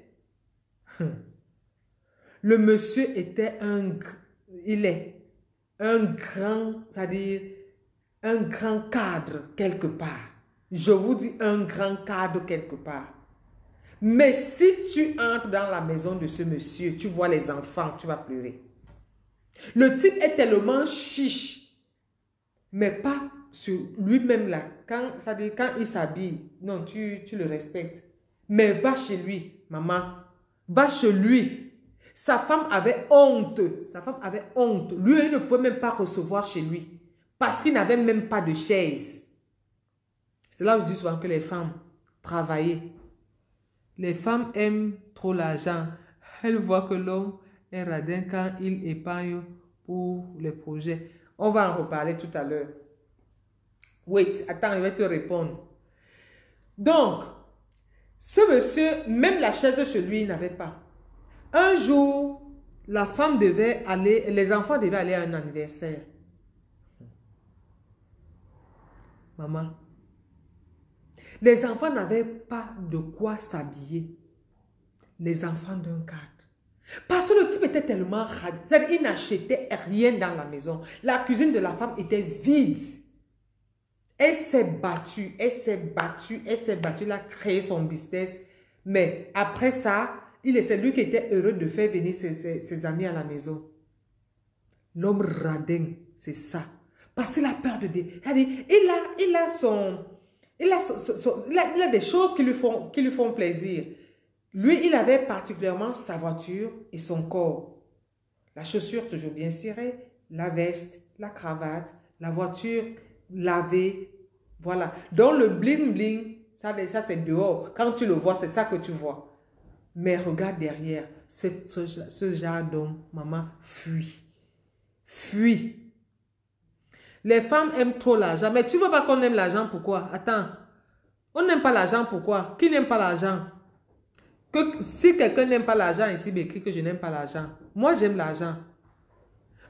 Le monsieur était il est un grand, c'est-à-dire un grand cadre quelque part. Je vous dis un grand cadre quelque part. Mais si tu entres dans la maison de ce monsieur, tu vois les enfants, tu vas pleurer. Le type est tellement chiche, mais pas sur lui-même là. C'est-à-dire quand il s'habille, non, tu le respectes. Mais va chez lui, maman. Va chez lui. Sa femme avait honte. Sa femme avait honte. Lui, il ne pouvait même pas recevoir chez lui. Parce qu'il n'avait même pas de chaise. C'est là où je dis souvent que les femmes travaillent. Les femmes aiment trop l'argent. Elles voient que l'homme est radin quand il épargne pour les projets. On va en reparler tout à l'heure. Wait, attends, je vais te répondre. Donc, ce monsieur, même la chaise chez lui, il n'avait pas. Un jour, la femme devait aller, les enfants devaient aller à un anniversaire. maman. Les enfants n'avaient pas de quoi s'habiller. Les enfants d'un cadre. Parce que le type était tellement radin. C'est-à-dire, il n'achetait rien dans la maison. La cuisine de la femme était vide. Elle s'est battue, elle s'est battue, elle s'est battue. Elle a créé son business. Mais après ça, c'est lui qui était heureux de faire venir ses amis à la maison. L'homme radin, c'est ça. Parce qu'il a peur de dire. Il a des choses qui lui font plaisir. Lui, il avait particulièrement sa voiture et son corps. La chaussure toujours bien cirée, la veste, la cravate, la voiture lavée. Voilà. Donc le bling bling, ça c'est dehors. Quand tu le vois, c'est ça que tu vois. Mais regarde derrière, ce genre d'homme, maman, fuit. Fuit. Les femmes aiment trop l'argent. Mais tu ne veux pas qu'on aime l'argent, pourquoi? Attends. On n'aime pas l'argent, pourquoi? Qui n'aime pas l'argent? Si quelqu'un n'aime pas l'argent, ici, il écrit que je n'aime pas l'argent. Moi, j'aime l'argent.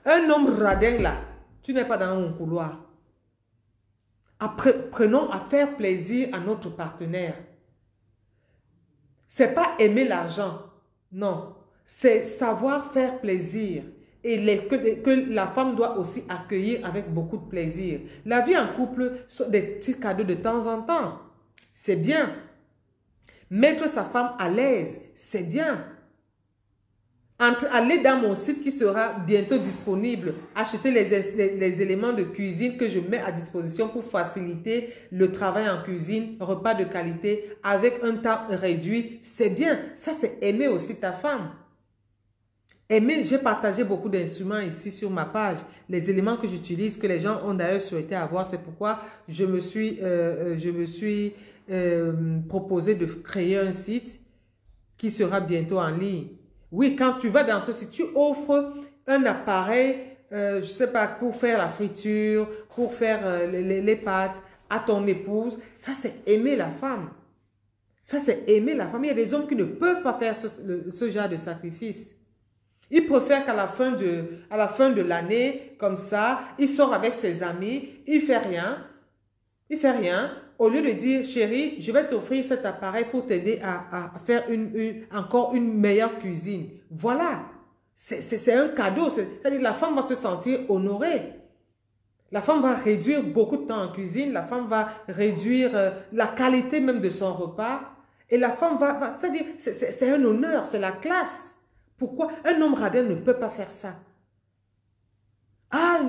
Un homme radin, là, tu n'es pas dans mon couloir. Prenons à faire plaisir à notre partenaire. C'est pas aimer l'argent. Non. C'est savoir faire plaisir. Et que la femme doit aussi accueillir avec beaucoup de plaisir. La vie en couple, sont des petits cadeaux de temps en temps. C'est bien. Mettre sa femme à l'aise, c'est bien. Aller dans mon site qui sera bientôt disponible, acheter les éléments de cuisine que je mets à disposition pour faciliter le travail en cuisine, repas de qualité, avec un temps réduit, c'est bien. Ça, c'est aimer aussi ta femme. Aimer, j'ai partagé beaucoup d'instruments ici sur ma page. Les éléments que j'utilise, que les gens ont d'ailleurs souhaité avoir, c'est pourquoi je me suis proposé de créer un site qui sera bientôt en ligne. Oui, quand tu vas dans ce site, tu offres un appareil, je ne sais pas, pour faire la friture, pour faire les pâtes à ton épouse. Ça, c'est aimer la femme. Ça, c'est aimer la femme. Il y a des hommes qui ne peuvent pas faire ce genre de sacrifice. Ils préfèrent qu'à la fin de l'année, comme ça, il sort avec ses amis, il fait rien. Il fait rien. Au lieu de dire, chérie, je vais t'offrir cet appareil pour t'aider à faire encore une meilleure cuisine. Voilà. C'est un cadeau. C'est-à-dire que la femme va se sentir honorée. La femme va réduire beaucoup de temps en cuisine. La femme va réduire la qualité même de son repas. Et la femme c'est-à-dire, c'est un honneur, c'est la classe. Pourquoi un homme radin ne peut pas faire ça? Ah,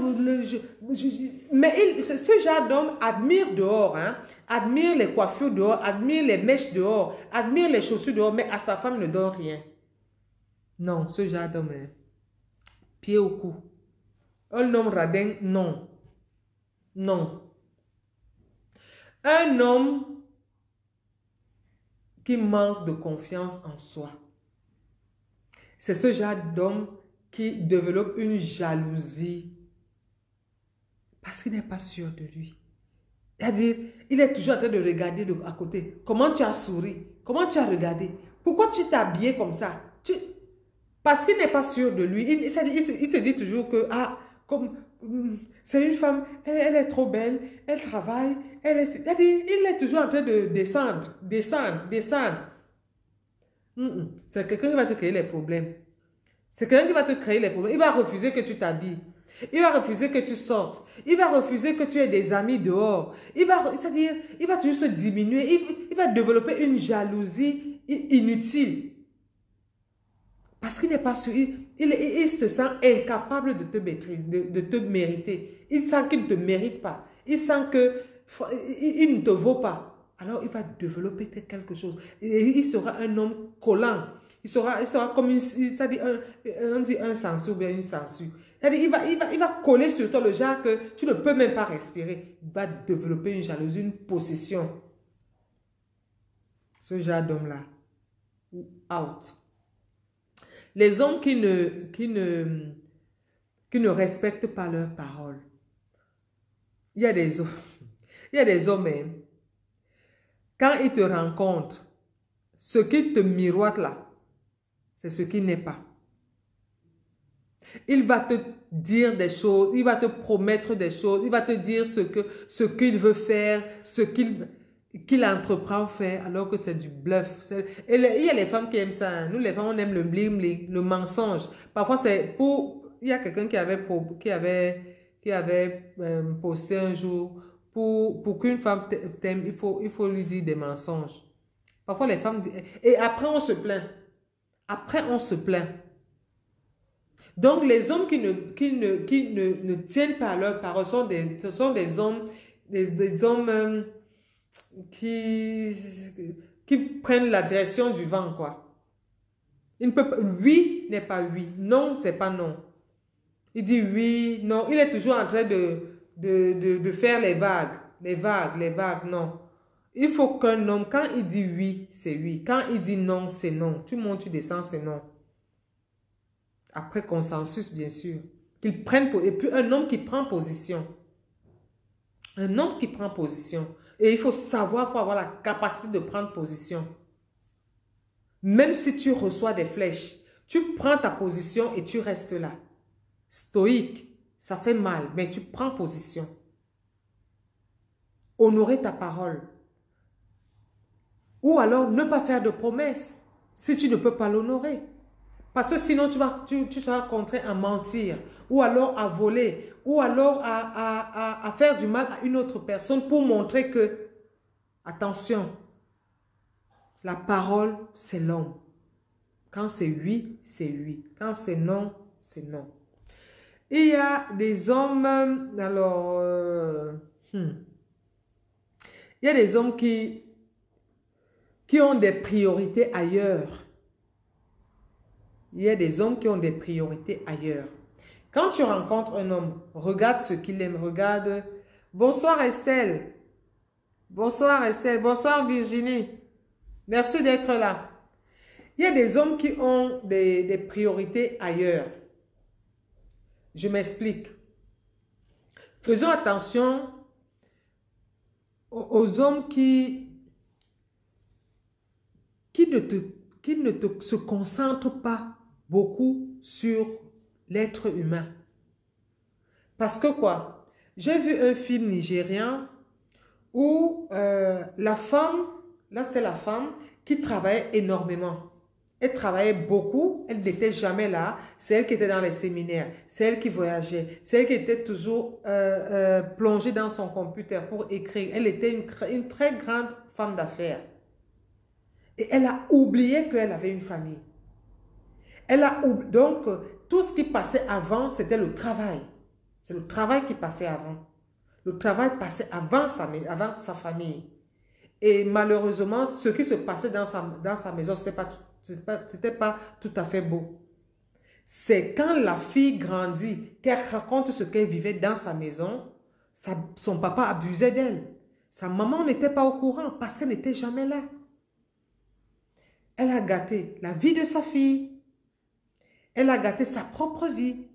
mais ce genre d'homme admire dehors, hein, admire les coiffures dehors, admire les mèches dehors, admire les chaussures dehors, mais à sa femme ne donne rien. Non, ce genre d'homme, hein, pied au cou. Un homme radin, non. Non. Un homme qui manque de confiance en soi. C'est ce genre d'homme qui développe une jalousie parce qu'il n'est pas sûr de lui. C'est-à-dire, il est toujours en train de regarder à côté. Comment tu as souri? Comment tu as regardé? Pourquoi tu t'es habillé comme ça? Parce qu'il n'est pas sûr de lui. Il se dit toujours que, c'est une femme, elle est trop belle, elle travaille, c'est-à-dire, il est toujours en train de descendre. C'est quelqu'un qui va te créer les problèmes. C'est quelqu'un qui va te créer les problèmes. Il va refuser que tu t'habilles. Il va refuser que tu sortes. Il va refuser que tu aies des amis dehors. C'est-à-dire, il va toujours se diminuer. Il va développer une jalousie inutile. Parce qu'il n'est pas sûr. Il se sent incapable de te maîtriser, de te mériter. Il sent qu'il ne te mérite pas. Il sent qu'il ne te vaut pas. Alors, il va développer quelque chose. Et il sera un homme collant. Il sera comme on dit un sensu ou bien une sensu. Il va coller sur toi le genre que tu ne peux même pas respirer. Il va développer une jalousie, une possession. Ce genre d'homme-là. Out. Les hommes qui ne respectent pas leurs paroles. Il y a des hommes, hein, quand ils te rencontrent, ce qui te miroite là, c'est ce qui n'est pas. Il va te dire des choses, il va te promettre des choses, il va te dire ce qu'il veut faire, qu'il entreprend faire, alors que c'est du bluff. Et il y a les femmes qui aiment ça. Hein. Nous, les femmes, on aime le bling bling, le mensonge. Parfois, c'est pour... Il y a quelqu'un qui avait posté un jour, pour qu'une femme t'aime, il faut lui dire des mensonges. Parfois, les femmes... Et après, on se plaint. Après, on se plaint. Donc, les hommes qui ne tiennent pas à leur parole ce sont des hommes, des hommes qui prennent la direction du vent, quoi. Il ne peut pas, oui n'est pas oui, non, c'est pas non. Il dit oui, non, il est toujours en train de faire les vagues, non. Il faut qu'un homme, quand il dit oui, c'est oui. Quand il dit non, c'est non. Tu montes, tu descends, c'est non. Après consensus, bien sûr. Qu'il prenne, et puis un homme qui prend position. Un homme qui prend position. Et il faut savoir, il faut avoir la capacité de prendre position. Même si tu reçois des flèches, tu prends ta position et tu restes là. Stoïque, ça fait mal, mais tu prends position. Honorer ta parole. Ou alors ne pas faire de promesses si tu ne peux pas l'honorer. Parce que sinon, tu seras contraint à mentir, ou alors à voler, ou alors à faire du mal à une autre personne pour montrer que, attention, la parole, c'est l'homme. Quand c'est oui, c'est oui. Quand c'est non, c'est non. Il y a des hommes, alors, il y a des hommes qui ont des priorités ailleurs. Il y a des hommes qui ont des priorités ailleurs. Quand tu rencontres un homme, regarde ce qu'il aime, regarde. Bonsoir Estelle. Bonsoir Estelle. Bonsoir Virginie. Merci d'être là. Il y a des hommes qui ont des priorités ailleurs. Je m'explique. Faisons attention aux hommes qui ne se concentrent pas beaucoup sur l'être humain. Parce que quoi? J'ai vu un film nigérien où la femme, là c'était la femme qui travaillait énormément. Elle travaillait beaucoup, elle n'était jamais là. C'est elle qui était dans les séminaires, c'est elle qui voyageait, c'est elle qui était toujours plongée dans son computer pour écrire. Elle était une très grande femme d'affaires. Et elle a oublié qu'elle avait une famille. Donc, tout ce qui passait avant, c'était le travail. C'est le travail qui passait avant. Le travail passait avant sa famille. Et malheureusement, ce qui se passait dans sa maison, ce n'était pas tout à fait beau. C'est quand la fille grandit, qu'elle raconte ce qu'elle vivait dans sa maison, son papa abusait d'elle. Sa maman n'était pas au courant parce qu'elle n'était jamais là. Elle a gâté la vie de sa fille. Elle a gâté sa propre vie.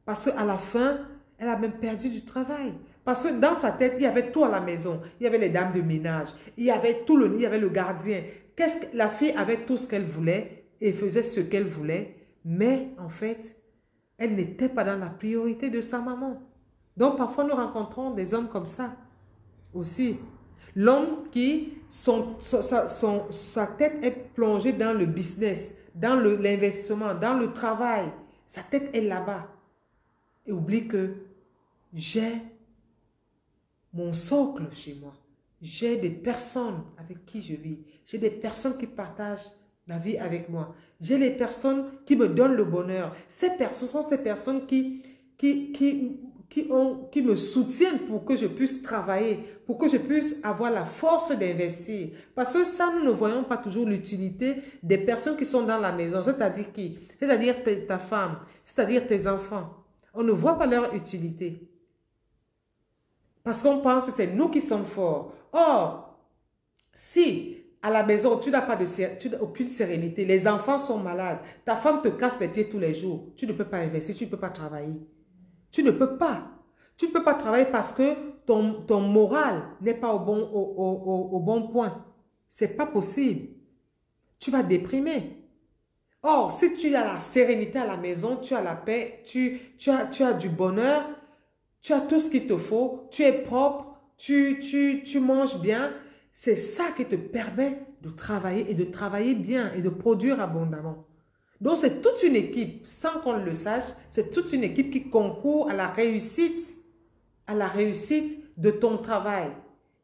Parce qu'à la fin, elle a même perdu du travail. Parce que dans sa tête, il y avait tout à la maison. Il y avait les dames de ménage. Il y avait il y avait le gardien. La fille avait tout ce qu'elle voulait et faisait ce qu'elle voulait. Mais en fait, elle n'était pas dans la priorité de sa maman. Donc parfois, nous rencontrons des hommes comme ça aussi. L'homme qui, sa tête est plongée dans le business, dans l'investissement, dans le travail. Sa tête est là-bas. Et oublie que j'ai mon socle chez moi. J'ai des personnes avec qui je vis. J'ai des personnes qui partagent la vie avec moi. J'ai les personnes qui me donnent le bonheur. Ces personnes sont ces personnes qui me soutiennent pour que je puisse travailler, pour que je puisse avoir la force d'investir. Parce que ça, nous ne voyons pas toujours l'utilité des personnes qui sont dans la maison. C'est-à-dire qui? C'est-à-dire ta femme, c'est-à-dire tes enfants. On ne voit pas leur utilité. Parce qu'on pense que c'est nous qui sommes forts. Or, si à la maison, tu n'as aucune sérénité, les enfants sont malades, ta femme te casse les pieds tous les jours, tu ne peux pas investir, tu ne peux pas travailler. Tu ne peux pas. Tu ne peux pas travailler parce que ton moral n'est pas au bon point. Ce n'est pas possible. Tu vas déprimer. Or, si tu as la sérénité à la maison, tu as la paix, tu as du bonheur, tu as tout ce qu'il te faut, tu es propre, tu manges bien, c'est ça qui te permet de travailler et de travailler bien et de produire abondamment. Donc, c'est toute une équipe, sans qu'on le sache, c'est toute une équipe qui concourt à la réussite de ton travail.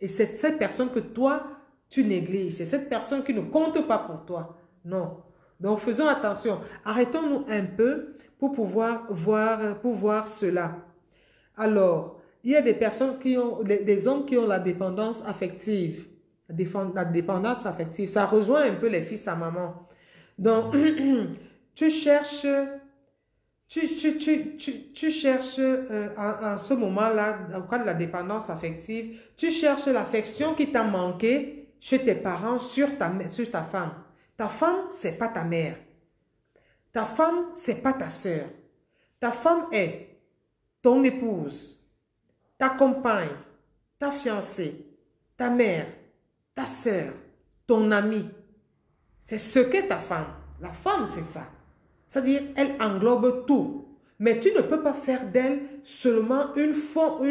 Et c'est cette personne que toi, tu négliges. C'est cette personne qui ne compte pas pour toi. Non. Donc, faisons attention. Arrêtons-nous un peu pour pouvoir voir cela. Alors, il y a des personnes qui ont, des hommes qui ont la dépendance affective. La dépendance affective, ça rejoint un peu les fils à maman. Donc, tu cherches, tu cherches en ce moment-là, dans le cas de la dépendance affective, tu cherches l'affection qui t'a manqué chez tes parents sur ta femme. Ta femme, c'est pas ta mère. Ta femme, c'est pas ta sœur. Ta femme est ton épouse, ta compagne, ta fiancée, ta mère, ta sœur, ton amie. C'est ce qu'est ta femme. La femme, c'est ça. C'est-à-dire, elle englobe tout. Mais tu ne peux pas faire d'elle seulement une fonte, on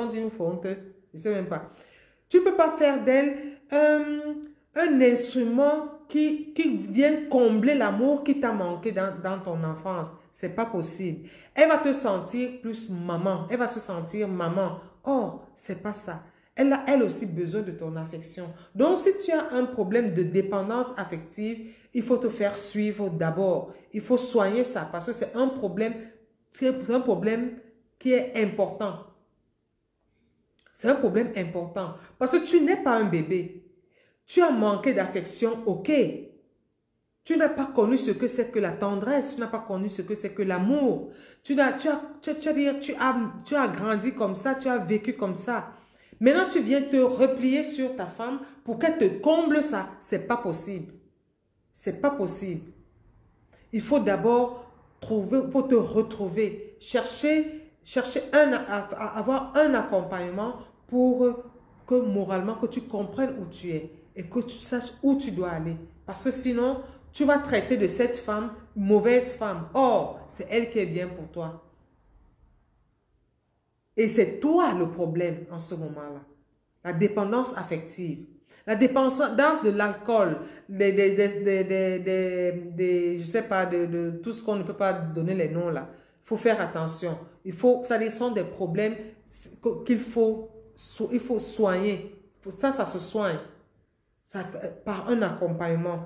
dit une fonte, je ne sais même pas. Tu ne peux pas faire d'elle un instrument qui vient combler l'amour qui t'a manqué dans ton enfance. Ce n'est pas possible. Elle va te sentir plus maman. Elle va se sentir maman. Or, ce n'est pas ça. Elle a elle aussi besoin de ton affection. Donc, si tu as un problème de dépendance affective, il faut te faire suivre d'abord. Il faut soigner ça parce que c'est un problème qui est important. C'est un problème important parce que tu n'es pas un bébé. Tu as manqué d'affection, ok. Tu n'as pas connu ce que c'est que la tendresse. Tu n'as pas connu ce que c'est que l'amour. Tu as grandi comme ça, tu as vécu comme ça. Maintenant, tu viens te replier sur ta femme pour qu'elle te comble ça. C'est pas possible. C'est pas possible. Il faut d'abord trouver, il faut te retrouver. Avoir un accompagnement pour que moralement, que tu comprennes où tu es et que tu saches où tu dois aller. Parce que sinon, tu vas traiter de cette femme une mauvaise femme. Or, c'est elle qui est bien pour toi. Et c'est toi le problème en ce moment-là. La dépendance affective. La dépendance de l'alcool, je sais pas, de tout ce qu'on ne peut pas donner les noms là. Il faut faire attention. Ça sont des problèmes il faut soigner. Ça se soigne. Par un accompagnement.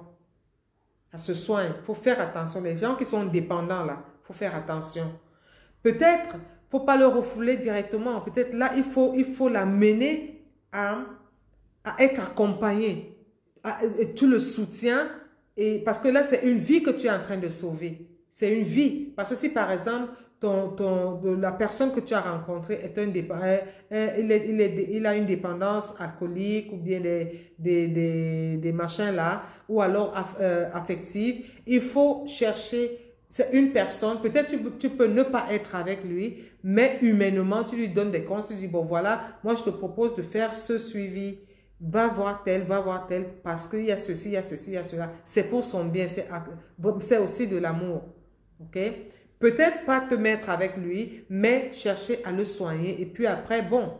Ça se soigne. Il faut faire attention. Les gens qui sont dépendants là, il faut faire attention. Peut-être, il ne faut pas le refouler directement. Peut-être là, il faut l'amener à être accompagné. Tu le soutiens. Parce que là, c'est une vie que tu es en train de sauver. C'est une vie. Parce que si, par exemple, la personne que tu as rencontrée est il a une dépendance alcoolique ou bien des machins là, ou alors affective, il faut chercher... C'est une personne, peut-être tu peux ne pas être avec lui, mais humainement, tu lui donnes des conseils, tu dis, bon voilà, moi je te propose de faire ce suivi, va voir tel, parce qu'il y a ceci, il y a ceci, il y a cela. C'est pour son bien, c'est aussi de l'amour, ok? Peut-être pas te mettre avec lui, mais chercher à le soigner, et puis après, bon,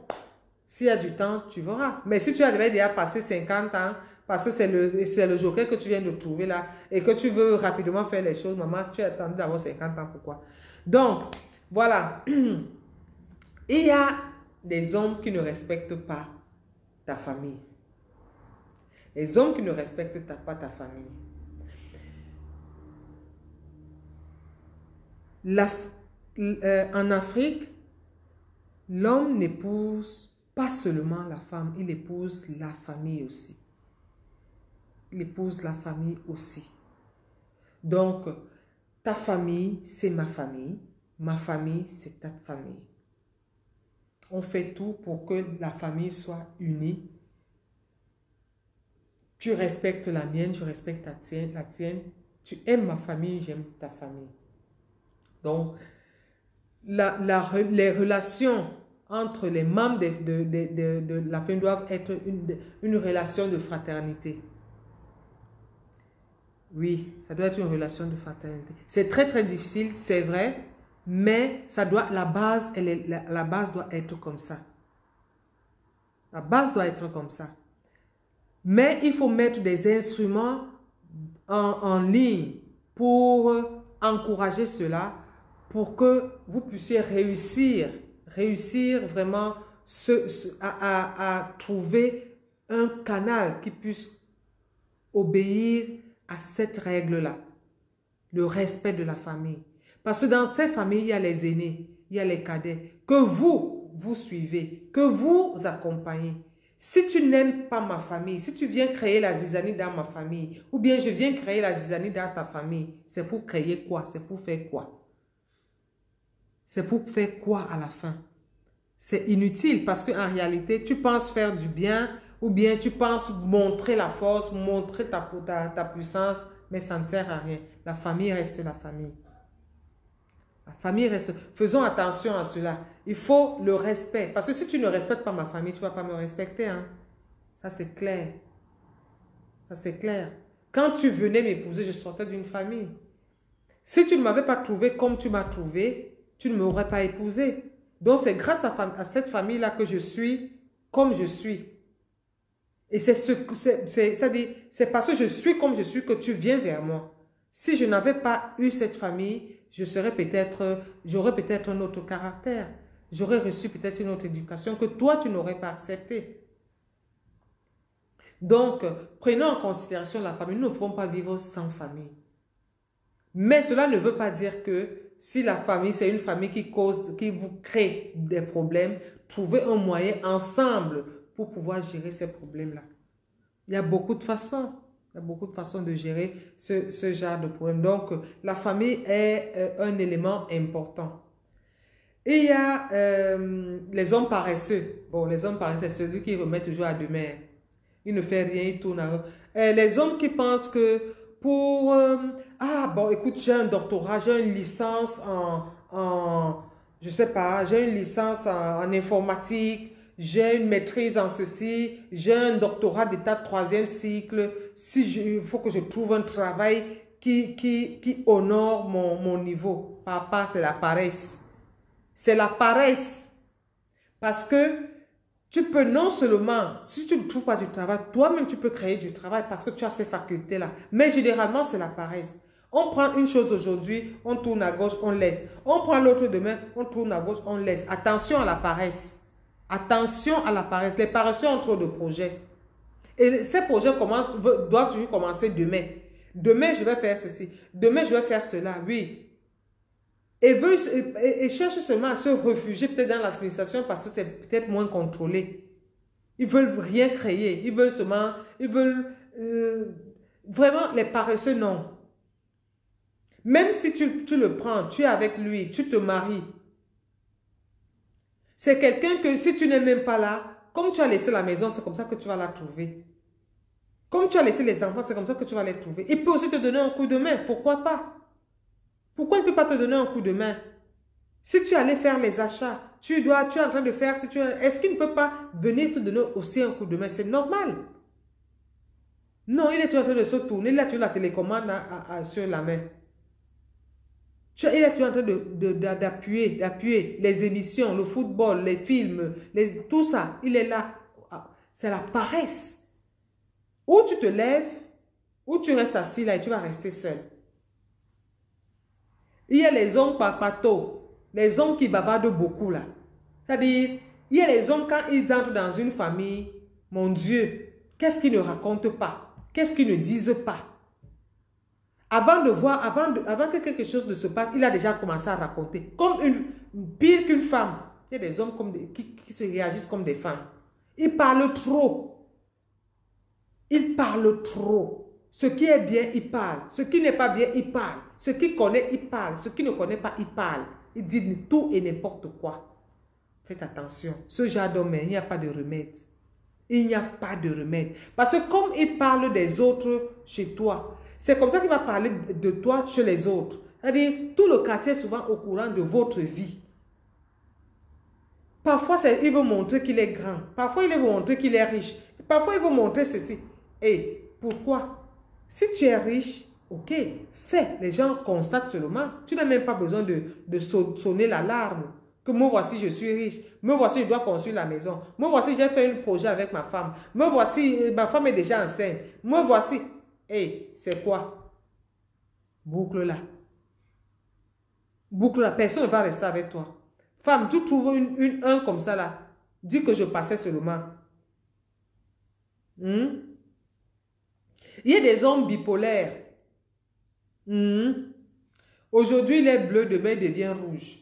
s'il y a du temps, tu verras. Mais si tu as déjà passé 50 ans, parce que c'est le joker que tu viens de trouver là et que tu veux rapidement faire les choses, maman, tu as attendu d'avoir 50 ans, pourquoi? Donc, voilà. Il y a des hommes qui ne respectent pas ta famille. Les hommes qui ne respectent pas ta famille. En Afrique, l'homme n'épouse pas seulement la femme, il épouse la famille aussi. Il épouse la famille aussi. Donc, ta famille, c'est ma famille c'est ta famille. On fait tout pour que la famille soit unie. Tu respectes la mienne, je respecte la tienne. Tu aimes ma famille, j'aime ta famille. Donc, les relations entre les membres de la famille doivent être une relation de fraternité. Oui, ça doit être une relation de fraternité. C'est très, très difficile, c'est vrai, mais ça doit, la base, la base doit être comme ça. La base doit être comme ça. Mais il faut mettre des instruments en ligne pour encourager cela, pour que vous puissiez réussir vraiment à trouver un canal qui puisse obéir à cette règle-là, le respect de la famille. Parce que dans cette famille, il y a les aînés, il y a les cadets, que vous suivez, que vous accompagnez. Si tu n'aimes pas ma famille, si tu viens créer la zizanie dans ma famille, ou bien je viens créer la zizanie dans ta famille, c'est pour créer quoi? C'est pour faire quoi? C'est pour faire quoi à la fin? C'est inutile parce qu'en réalité, tu penses faire du bien ou bien tu penses montrer la force, montrer ta puissance, mais ça ne sert à rien. La famille reste la famille. La famille reste... Faisons attention à cela. Il faut le respect. Parce que si tu ne respectes pas ma famille, tu ne vas pas me respecter. Hein? Ça, c'est clair. Ça, c'est clair. Quand tu venais m'épouser, je sortais d'une famille. Si tu ne m'avais pas trouvé comme tu m'as trouvé, tu ne m'aurais pas épousé. Donc, c'est grâce à cette famille-là que je suis comme je suis. Et c'est parce que je suis comme je suis que tu viens vers moi. Si je n'avais pas eu cette famille, j'aurais peut-être un autre caractère. J'aurais reçu peut-être une autre éducation que toi, tu n'aurais pas acceptée. Donc, prenons en considération la famille. Nous ne pouvons pas vivre sans famille. Mais cela ne veut pas dire que si la famille, c'est une famille qui vous crée des problèmes, trouvez un moyen ensemble pour pouvoir gérer ces problèmes-là. Il y a beaucoup de façons. Il y a beaucoup de façons de gérer ce genre de problème. Donc, la famille est un élément important. Et il y a les hommes paresseux. Bon, les hommes paresseux, c'est celui qui remet toujours à demain. Il ne fait rien, il tourne à... les hommes qui pensent que pour... ah, bon, écoute, j'ai un doctorat, j'ai une licence je sais pas, j'ai une licence en informatique, j'ai une maîtrise en ceci, j'ai un doctorat d'état de 3e cycle. Il faut que je trouve un travail qui honore mon niveau. Papa, c'est la paresse. C'est la paresse. Parce que tu peux non seulement, si tu ne trouves pas du travail, toi-même tu peux créer du travail parce que tu as ces facultés-là. Mais généralement, c'est la paresse. On prend une chose aujourd'hui, on tourne à gauche, on laisse. On prend l'autre demain, on tourne à gauche, on laisse. Attention à la paresse. Attention à la paresse. Les paresseux ont trop de projets. Et ces projets doivent toujours commencer demain. Demain, je vais faire ceci. Demain, je vais faire cela. Oui. Et cherchent seulement à se réfugier peut-être dans l'administration parce que c'est peut-être moins contrôlé. Ils veulent rien créer. Ils veulent seulement... vraiment, les paresseux, non. Même si tu le prends, tu es avec lui, tu te maries. C'est quelqu'un que si tu n'es même pas là, comme tu as laissé la maison, c'est comme ça que tu vas la trouver. Comme tu as laissé les enfants, c'est comme ça que tu vas les trouver. Il peut aussi te donner un coup de main, pourquoi pas? Pourquoi il ne peut pas te donner un coup de main? Si tu allais faire les achats, tu es en train de faire, est-ce qu'il ne peut pas venir te donner aussi un coup de main? C'est normal. Non, il est en train de se tourner, là tu as la télécommande sur la main. Il est en train d'appuyer les émissions, le football, les films, tout ça, il est là. C'est la paresse. Ou tu te lèves, ou tu restes assis là et tu vas rester seul. Il y a les hommes papato, les hommes qui bavardent beaucoup là. C'est-à-dire, il y a les hommes quand ils entrent dans une famille, mon Dieu, qu'est-ce qu'ils ne racontent pas? Qu'est-ce qu'ils ne disent pas? Avant que quelque chose ne se passe, il a déjà commencé à raconter. Pire qu'une femme. Il y a des hommes qui se réagissent comme des femmes. Ils parlent trop. Ils parlent trop. Ce qui est bien, il parle. Ce qui n'est pas bien, il parle. Ce qu'il connaît, il parle. Ce qu'il ne connaît pas, il parle. Il dit tout et n'importe quoi. Faites attention. Ce genre d'homme, il n'y a pas de remède. Il n'y a pas de remède. Parce que comme il parle des autres chez toi, c'est comme ça qu'il va parler de toi chez les autres. C'est-à-dire, tout le quartier est souvent au courant de votre vie. Parfois, il veut montrer qu'il est grand. Parfois, il veut montrer qu'il est riche. Parfois, il veut montrer ceci. Et pourquoi? Si tu es riche, Ok, fais. Les gens constatent seulement. Tu n'as même pas besoin de sonner l'alarme. Que me voici, je suis riche. Me voici, je dois construire la maison. Me voici, j'ai fait un projet avec ma femme. Me voici, ma femme est déjà enceinte. Me voici. Hey, c'est quoi? Boucle là. Boucle là. Personne ne va rester avec toi. Femme, tu trouves un comme ça là. Dis que je passais seulement. Hmm? Il y a des hommes bipolaires. Hmm? Aujourd'hui, il est bleu, demain, il devient rouge.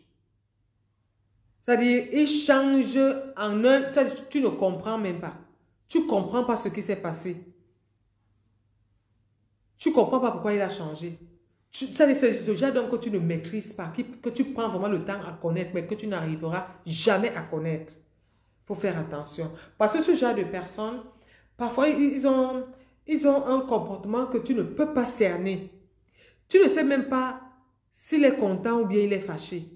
C'est-à-dire, il change en un... Tu ne comprends même pas. Tu ne comprends pas ce qui s'est passé. Tu ne comprends pas pourquoi il a changé. C'est le genre d'homme que tu ne maîtrises pas, que tu prends vraiment le temps à connaître, mais que tu n'arriveras jamais à connaître. Il faut faire attention. Parce que ce genre de personnes, parfois, ils ont un comportement que tu ne peux pas cerner. Tu ne sais même pas s'il est content ou bien il est fâché.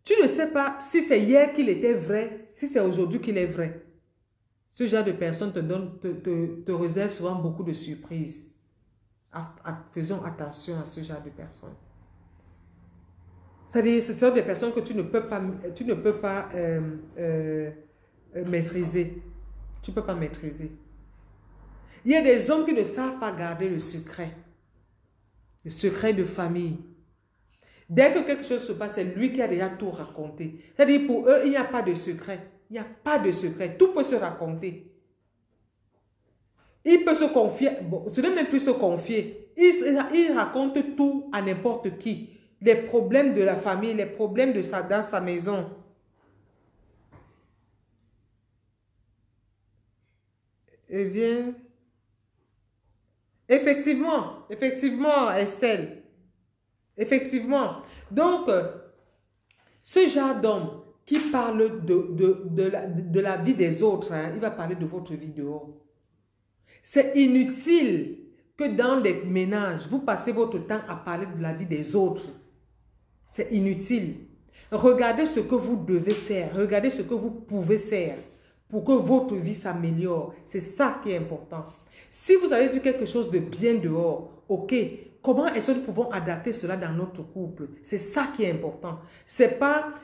Tu ne sais pas si c'est hier qu'il était vrai, si c'est aujourd'hui qu'il est vrai. Ce genre de personnes te réserve souvent beaucoup de surprises. Faisons attention à ce genre de personnes. C'est-à-dire, ce sont des personnes que tu ne peux pas maîtriser. Tu ne peux pas maîtriser. Il y a des hommes qui ne savent pas garder le secret de famille. Dès que quelque chose se passe, c'est lui qui a déjà tout raconté. C'est-à-dire, pour eux, il n'y a pas de secret. Il n'y a pas de secret. Tout peut se raconter. Il peut se confier. Bon, ce n'est même plus se confier. Il raconte tout à n'importe qui. Les problèmes de la famille, les problèmes dans sa maison. Eh bien, effectivement, Estelle. Effectivement. Donc, ce genre d'homme qui parle de la vie des autres, hein, il va parler de votre vie dehors. C'est inutile que dans les ménages, vous passez votre temps à parler de la vie des autres. C'est inutile. Regardez ce que vous devez faire. Regardez ce que vous pouvez faire pour que votre vie s'améliore. C'est ça qui est important. Si vous avez vu quelque chose de bien dehors, ok, comment est-ce que nous pouvons adapter cela dans notre couple? C'est ça qui est important. C'est pas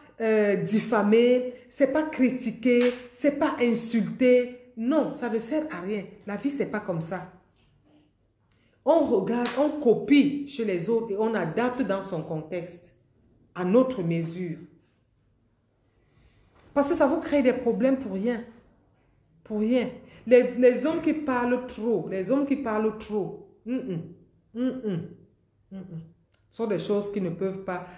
diffamer, c'est pas critiquer, c'est pas insulter. Non, ça ne sert à rien. La vie, c'est pas comme ça. On regarde, on copie chez les autres et on adapte dans son contexte, à notre mesure. Parce que ça vous crée des problèmes pour rien. Pour rien. Les hommes qui parlent trop, sont des choses qui ne peuvent pas,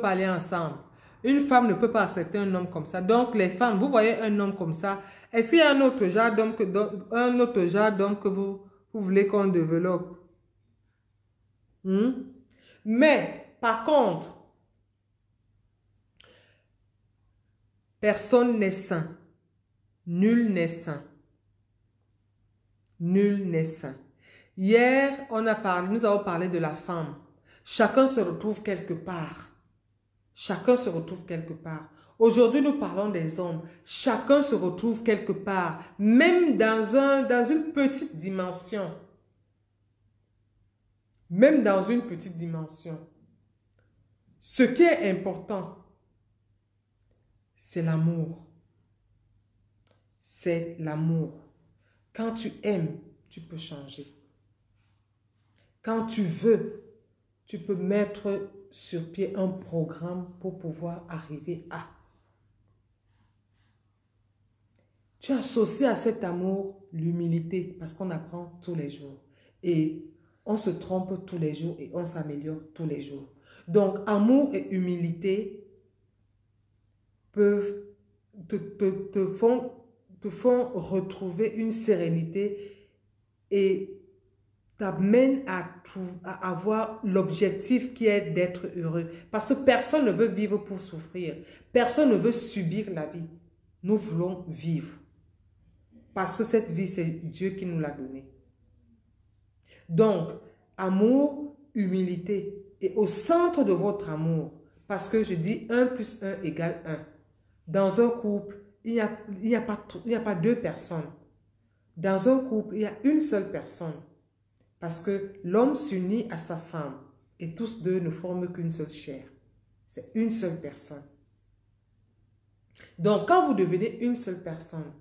aller ensemble. Une femme ne peut pas accepter un homme comme ça. Donc, les femmes, vous voyez un homme comme ça, est-ce qu'il y a un autre genre d'homme que vous voulez qu'on développe? Mais, par contre, personne n'est saint. Nul n'est saint. Nul n'est saint. Hier, nous avons parlé de la femme. Chacun se retrouve quelque part. Chacun se retrouve quelque part. Aujourd'hui, nous parlons des hommes. Chacun se retrouve quelque part, même dans une petite dimension. Même dans une petite dimension. Ce qui est important, c'est l'amour. C'est l'amour. Quand tu aimes, tu peux changer. Quand tu veux, tu peux mettre sur pied un programme pour pouvoir arriver à. Tu associes à cet amour l'humilité parce qu'on apprend tous les jours. Et on se trompe tous les jours et on s'améliore tous les jours. Donc, amour et humilité peuvent te font retrouver une sérénité et t'amènent à avoir l'objectif qui est d'être heureux. Parce que personne ne veut vivre pour souffrir. Personne ne veut subir la vie. Nous voulons vivre. Parce que cette vie, c'est Dieu qui nous l'a donnée. Donc, amour, humilité. Et au centre de votre amour, parce que je dis 1 + 1 = 1. Dans un couple, il n'y a pas deux personnes. Dans un couple, il y a une seule personne. Parce que l'homme s'unit à sa femme et tous deux ne forment qu'une seule chair. C'est une seule personne. Donc, quand vous devenez une seule personne,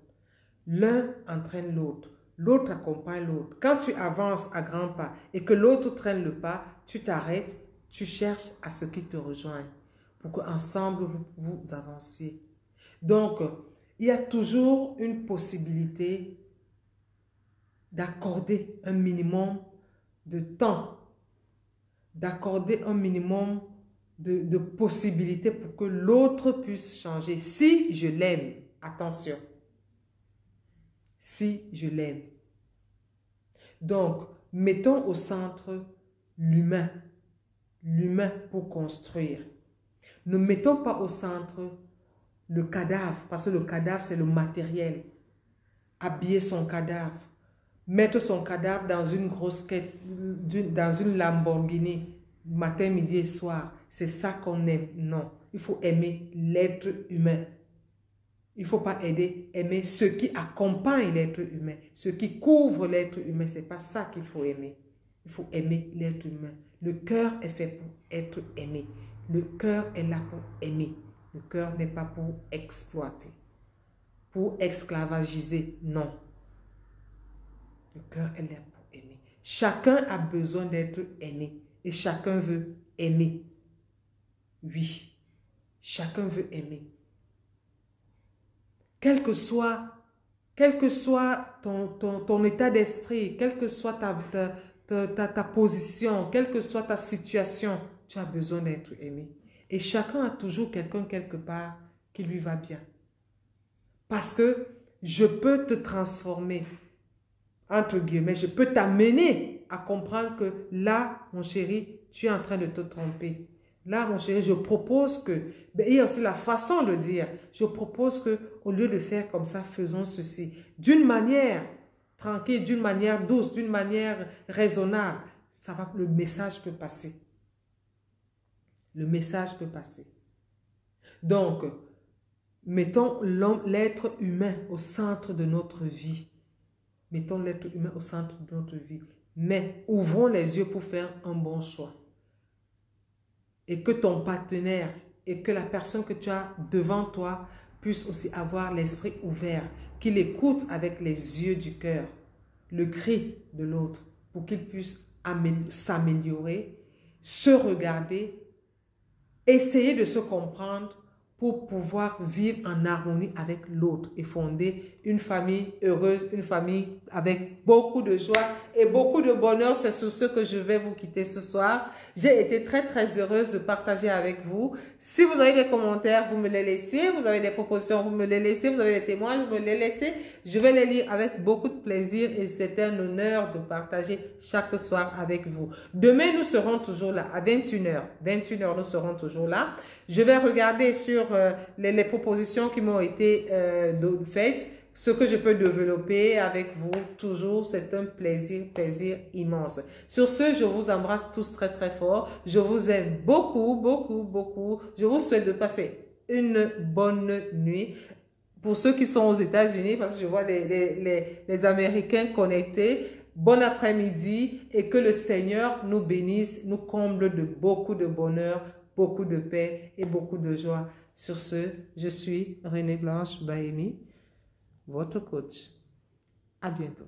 l'un entraîne l'autre, l'autre accompagne l'autre. Quand tu avances à grands pas et que l'autre traîne le pas, tu t'arrêtes, tu cherches à ce qui te rejoigne pour qu'ensemble vous avanciez. Donc, il y a toujours une possibilité d'accorder un minimum de temps, d'accorder un minimum de possibilités pour que l'autre puisse changer. Si je l'aime, attention, si je l'aime. Donc, mettons au centre l'humain, l'humain pour construire. Ne mettons pas au centre le cadavre, parce que le cadavre, c'est le matériel. Habiller son cadavre, mettre son cadavre dans une grosse quête, dans une Lamborghini, matin, midi et soir. C'est ça qu'on aime. Non, il faut aimer l'être humain. Il ne faut pas aimer ce qui accompagne l'être humain, ce qui couvre l'être humain. Ce n'est pas ça qu'il faut aimer. Il faut aimer l'être humain. Le cœur est fait pour être aimé. Le cœur est là pour aimer. Le cœur n'est pas pour exploiter, pour esclavagiser. Non. Le cœur est là pour aimer. Chacun a besoin d'être aimé et chacun veut aimer. Oui, chacun veut aimer. Quel que soit ton état d'esprit, quelle que soit ta position, quelle que soit ta situation, tu as besoin d'être aimé. Et chacun a toujours quelqu'un quelque part qui lui va bien. Parce que je peux te transformer, entre guillemets, je peux t'amener à comprendre que là, mon chéri, tu es en train de te tromper. Là, mon chéri, je propose que, il y a aussi la façon de dire, je propose que, au lieu de faire comme ça, faisons ceci. D'une manière tranquille, d'une manière douce, d'une manière raisonnable, le message peut passer. Le message peut passer. Donc, mettons l'être humain au centre de notre vie. Mettons l'être humain au centre de notre vie. Mais ouvrons les yeux pour faire un bon choix. Et que ton partenaire et que la personne que tu as devant toi puisse aussi avoir l'esprit ouvert, qu'il écoute avec les yeux du cœur le cri de l'autre pour qu'il puisse s'améliorer, se regarder, essayer de se comprendre pour pouvoir vivre en harmonie avec l'autre et fonder une famille heureuse, une famille avec beaucoup de joie et beaucoup de bonheur. C'est sur ce que je vais vous quitter ce soir. J'ai été très heureuse de partager avec vous. Si vous avez des commentaires, vous me les laissez. Vous avez des propositions, vous me les laissez. Vous avez des témoignages, vous me les laissez. Je vais les lire avec beaucoup de plaisir et c'est un honneur de partager chaque soir avec vous. Demain, nous serons toujours là à 21h. 21h, nous serons toujours là. Je vais regarder sur les propositions qui m'ont été faites, ce que je peux développer avec vous toujours. C'est un plaisir immense. Sur ce, je vous embrasse tous très fort. Je vous aime beaucoup. Je vous souhaite de passer une bonne nuit. Pour ceux qui sont aux États-Unis, parce que je vois les Américains connectés, bon après-midi et que le Seigneur nous bénisse, nous comble de beaucoup de bonheur, beaucoup de paix et beaucoup de joie. Sur ce, je suis Renée Blanche Bahemi, votre coach. À bientôt.